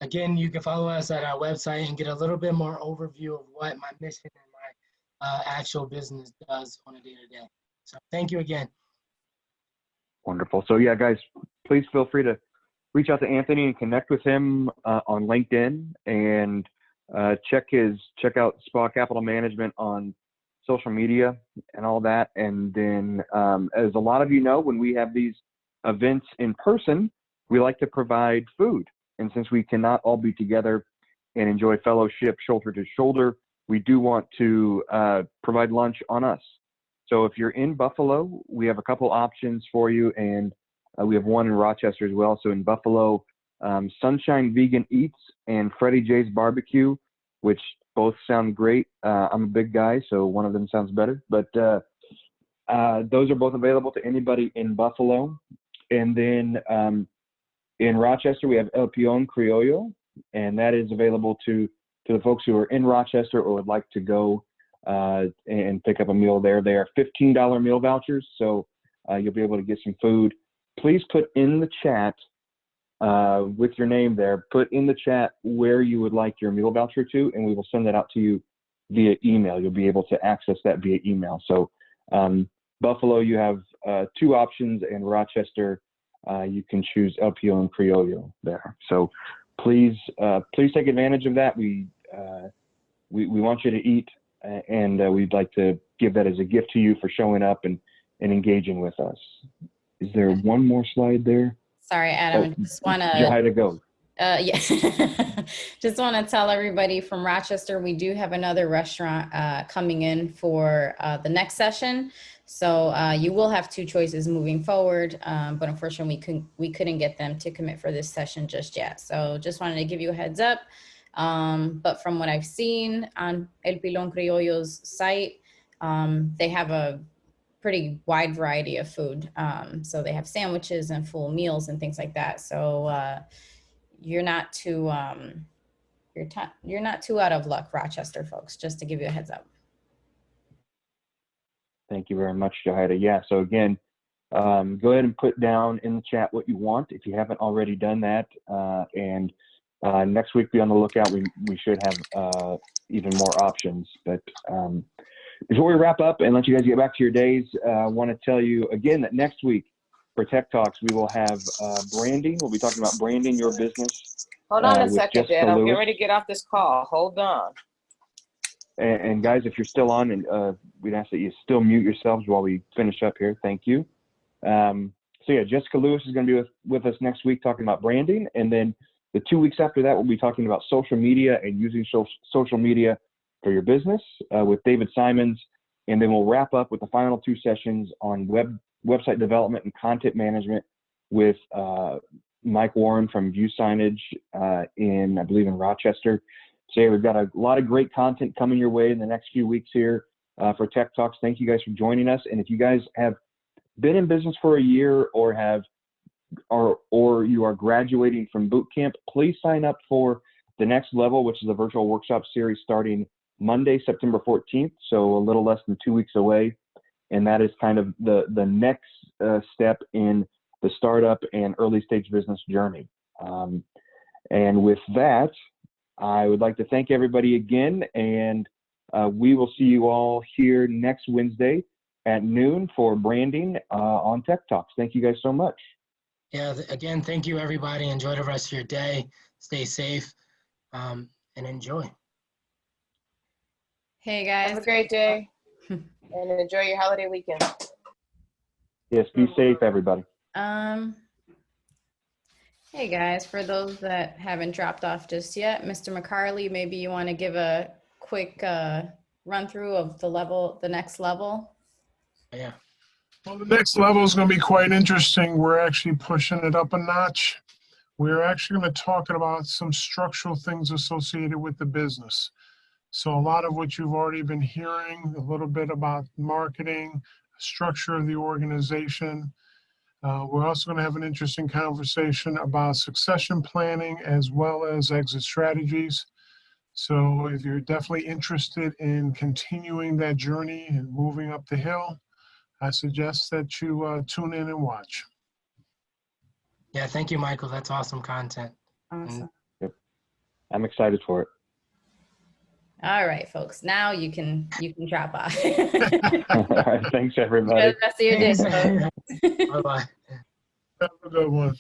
again, you can follow us at our website and get a little bit more overview of what my mission and my actual business does on a day-to-day. So thank you again. Wonderful. So yeah, guys, please feel free to reach out to Anthony and connect with him on LinkedIn, and check out SPA Capital Management on social media and all that. And then as a lot of you know, when we have these events in person, we like to provide food. And since we cannot all be together and enjoy fellowship shoulder to shoulder, we do want to provide lunch on us. So if you're in Buffalo, we have a couple options for you, and we have one in Rochester as well. So in Buffalo, Sunshine Vegan Eats and Freddie J's Barbecue, which both sound great. I'm a big guy, so one of them sounds better. But those are both available to anybody in Buffalo. And then in Rochester, we have El Peon Criollo, and that is available to the folks who are in Rochester or would like to go and pick up a meal there. They are $15 meal vouchers, so you'll be able to get some food. Please put in the chat with your name there, put in the chat where you would like your meal voucher to, and we will send that out to you via email. You'll be able to access that via email. So Buffalo, you have two options, and Rochester, you can choose El Peon Criollo there. So please take advantage of that. We want you to eat, and we'd like to give that as a gift to you for showing up and engaging with us. Is there one more slide there? Sorry, Adam, I just want to Jahida, go. Yeah. Just want to tell everybody from Rochester, we do have another restaurant coming in for the next session. So you will have two choices moving forward, but unfortunately we couldn't get them to commit for this session just yet. So just wanted to give you a heads up. But from what I've seen on El Pilón Criollo's site, they have a pretty wide variety of food. So they have sandwiches and full meals and things like that. So you're not too you're not too out of luck, Rochester folks, just to give you a heads up. Thank you very much, Jahida. Yeah, so again, go ahead and put down in the chat what you want if you haven't already done that. And next week, be on the lookout. We should have even more options. But before we wrap up and let you guys get back to your days, I want to tell you again that next week for Tech Talks, we will have branding. We'll be talking about branding your business. Hold on a with second, Jessica Dad. I'm Lewis. getting ready to get off this call. Hold on. And guys, if you're still on, and we'd ask that you still mute yourselves while we finish up here. Thank you. So yeah, Jessica Lewis is going to be with us next week talking about branding. And then the 2 weeks after that, we'll be talking about social media and using social media for your business with David Simons. And then we'll wrap up with the final two sessions on website development and content management with Mike Warren from View Signage I believe in Rochester. So yeah, we've got a lot of great content coming your way in the next few weeks here for Tech Talks. Thank you guys for joining us. And if you guys have been in business for a year or you are graduating from boot camp, please sign up for the next level, which is a virtual workshop series starting Monday, September 14th. So a little less than 2 weeks away. And that is kind of the next step in the startup and early stage business journey. And with that, I would like to thank everybody again, and we will see you all here next Wednesday at noon for branding on Tech Talks. Thank you guys so much. Yeah, again, thank you, everybody. Enjoy the rest of your day. Stay safe and enjoy. Hey guys. Have a great day and enjoy your holiday weekend. Yes, be safe, everybody. Hey guys, for those that haven't dropped off just yet, Mr. McCarley, maybe you want to give a quick run through of the next level. Yeah. Well, the next level is going to be quite interesting. We're actually pushing it up a notch. We're actually going to talk about some structural things associated with the business. So a lot of what you've already been hearing, a little bit about marketing, structure of the organization. We're also going to have an interesting conversation about succession planning as well as exit strategies. So if you're definitely interested in continuing that journey and moving up the hill, I suggest that you tune in and watch. Yeah, thank you, Michael. That's awesome content. Awesome. Yep. I'm excited for it. All right, folks. Now you can drop off. All right, thanks, everybody. Enjoy the rest of your day, folks. Bye-bye. Have a good one.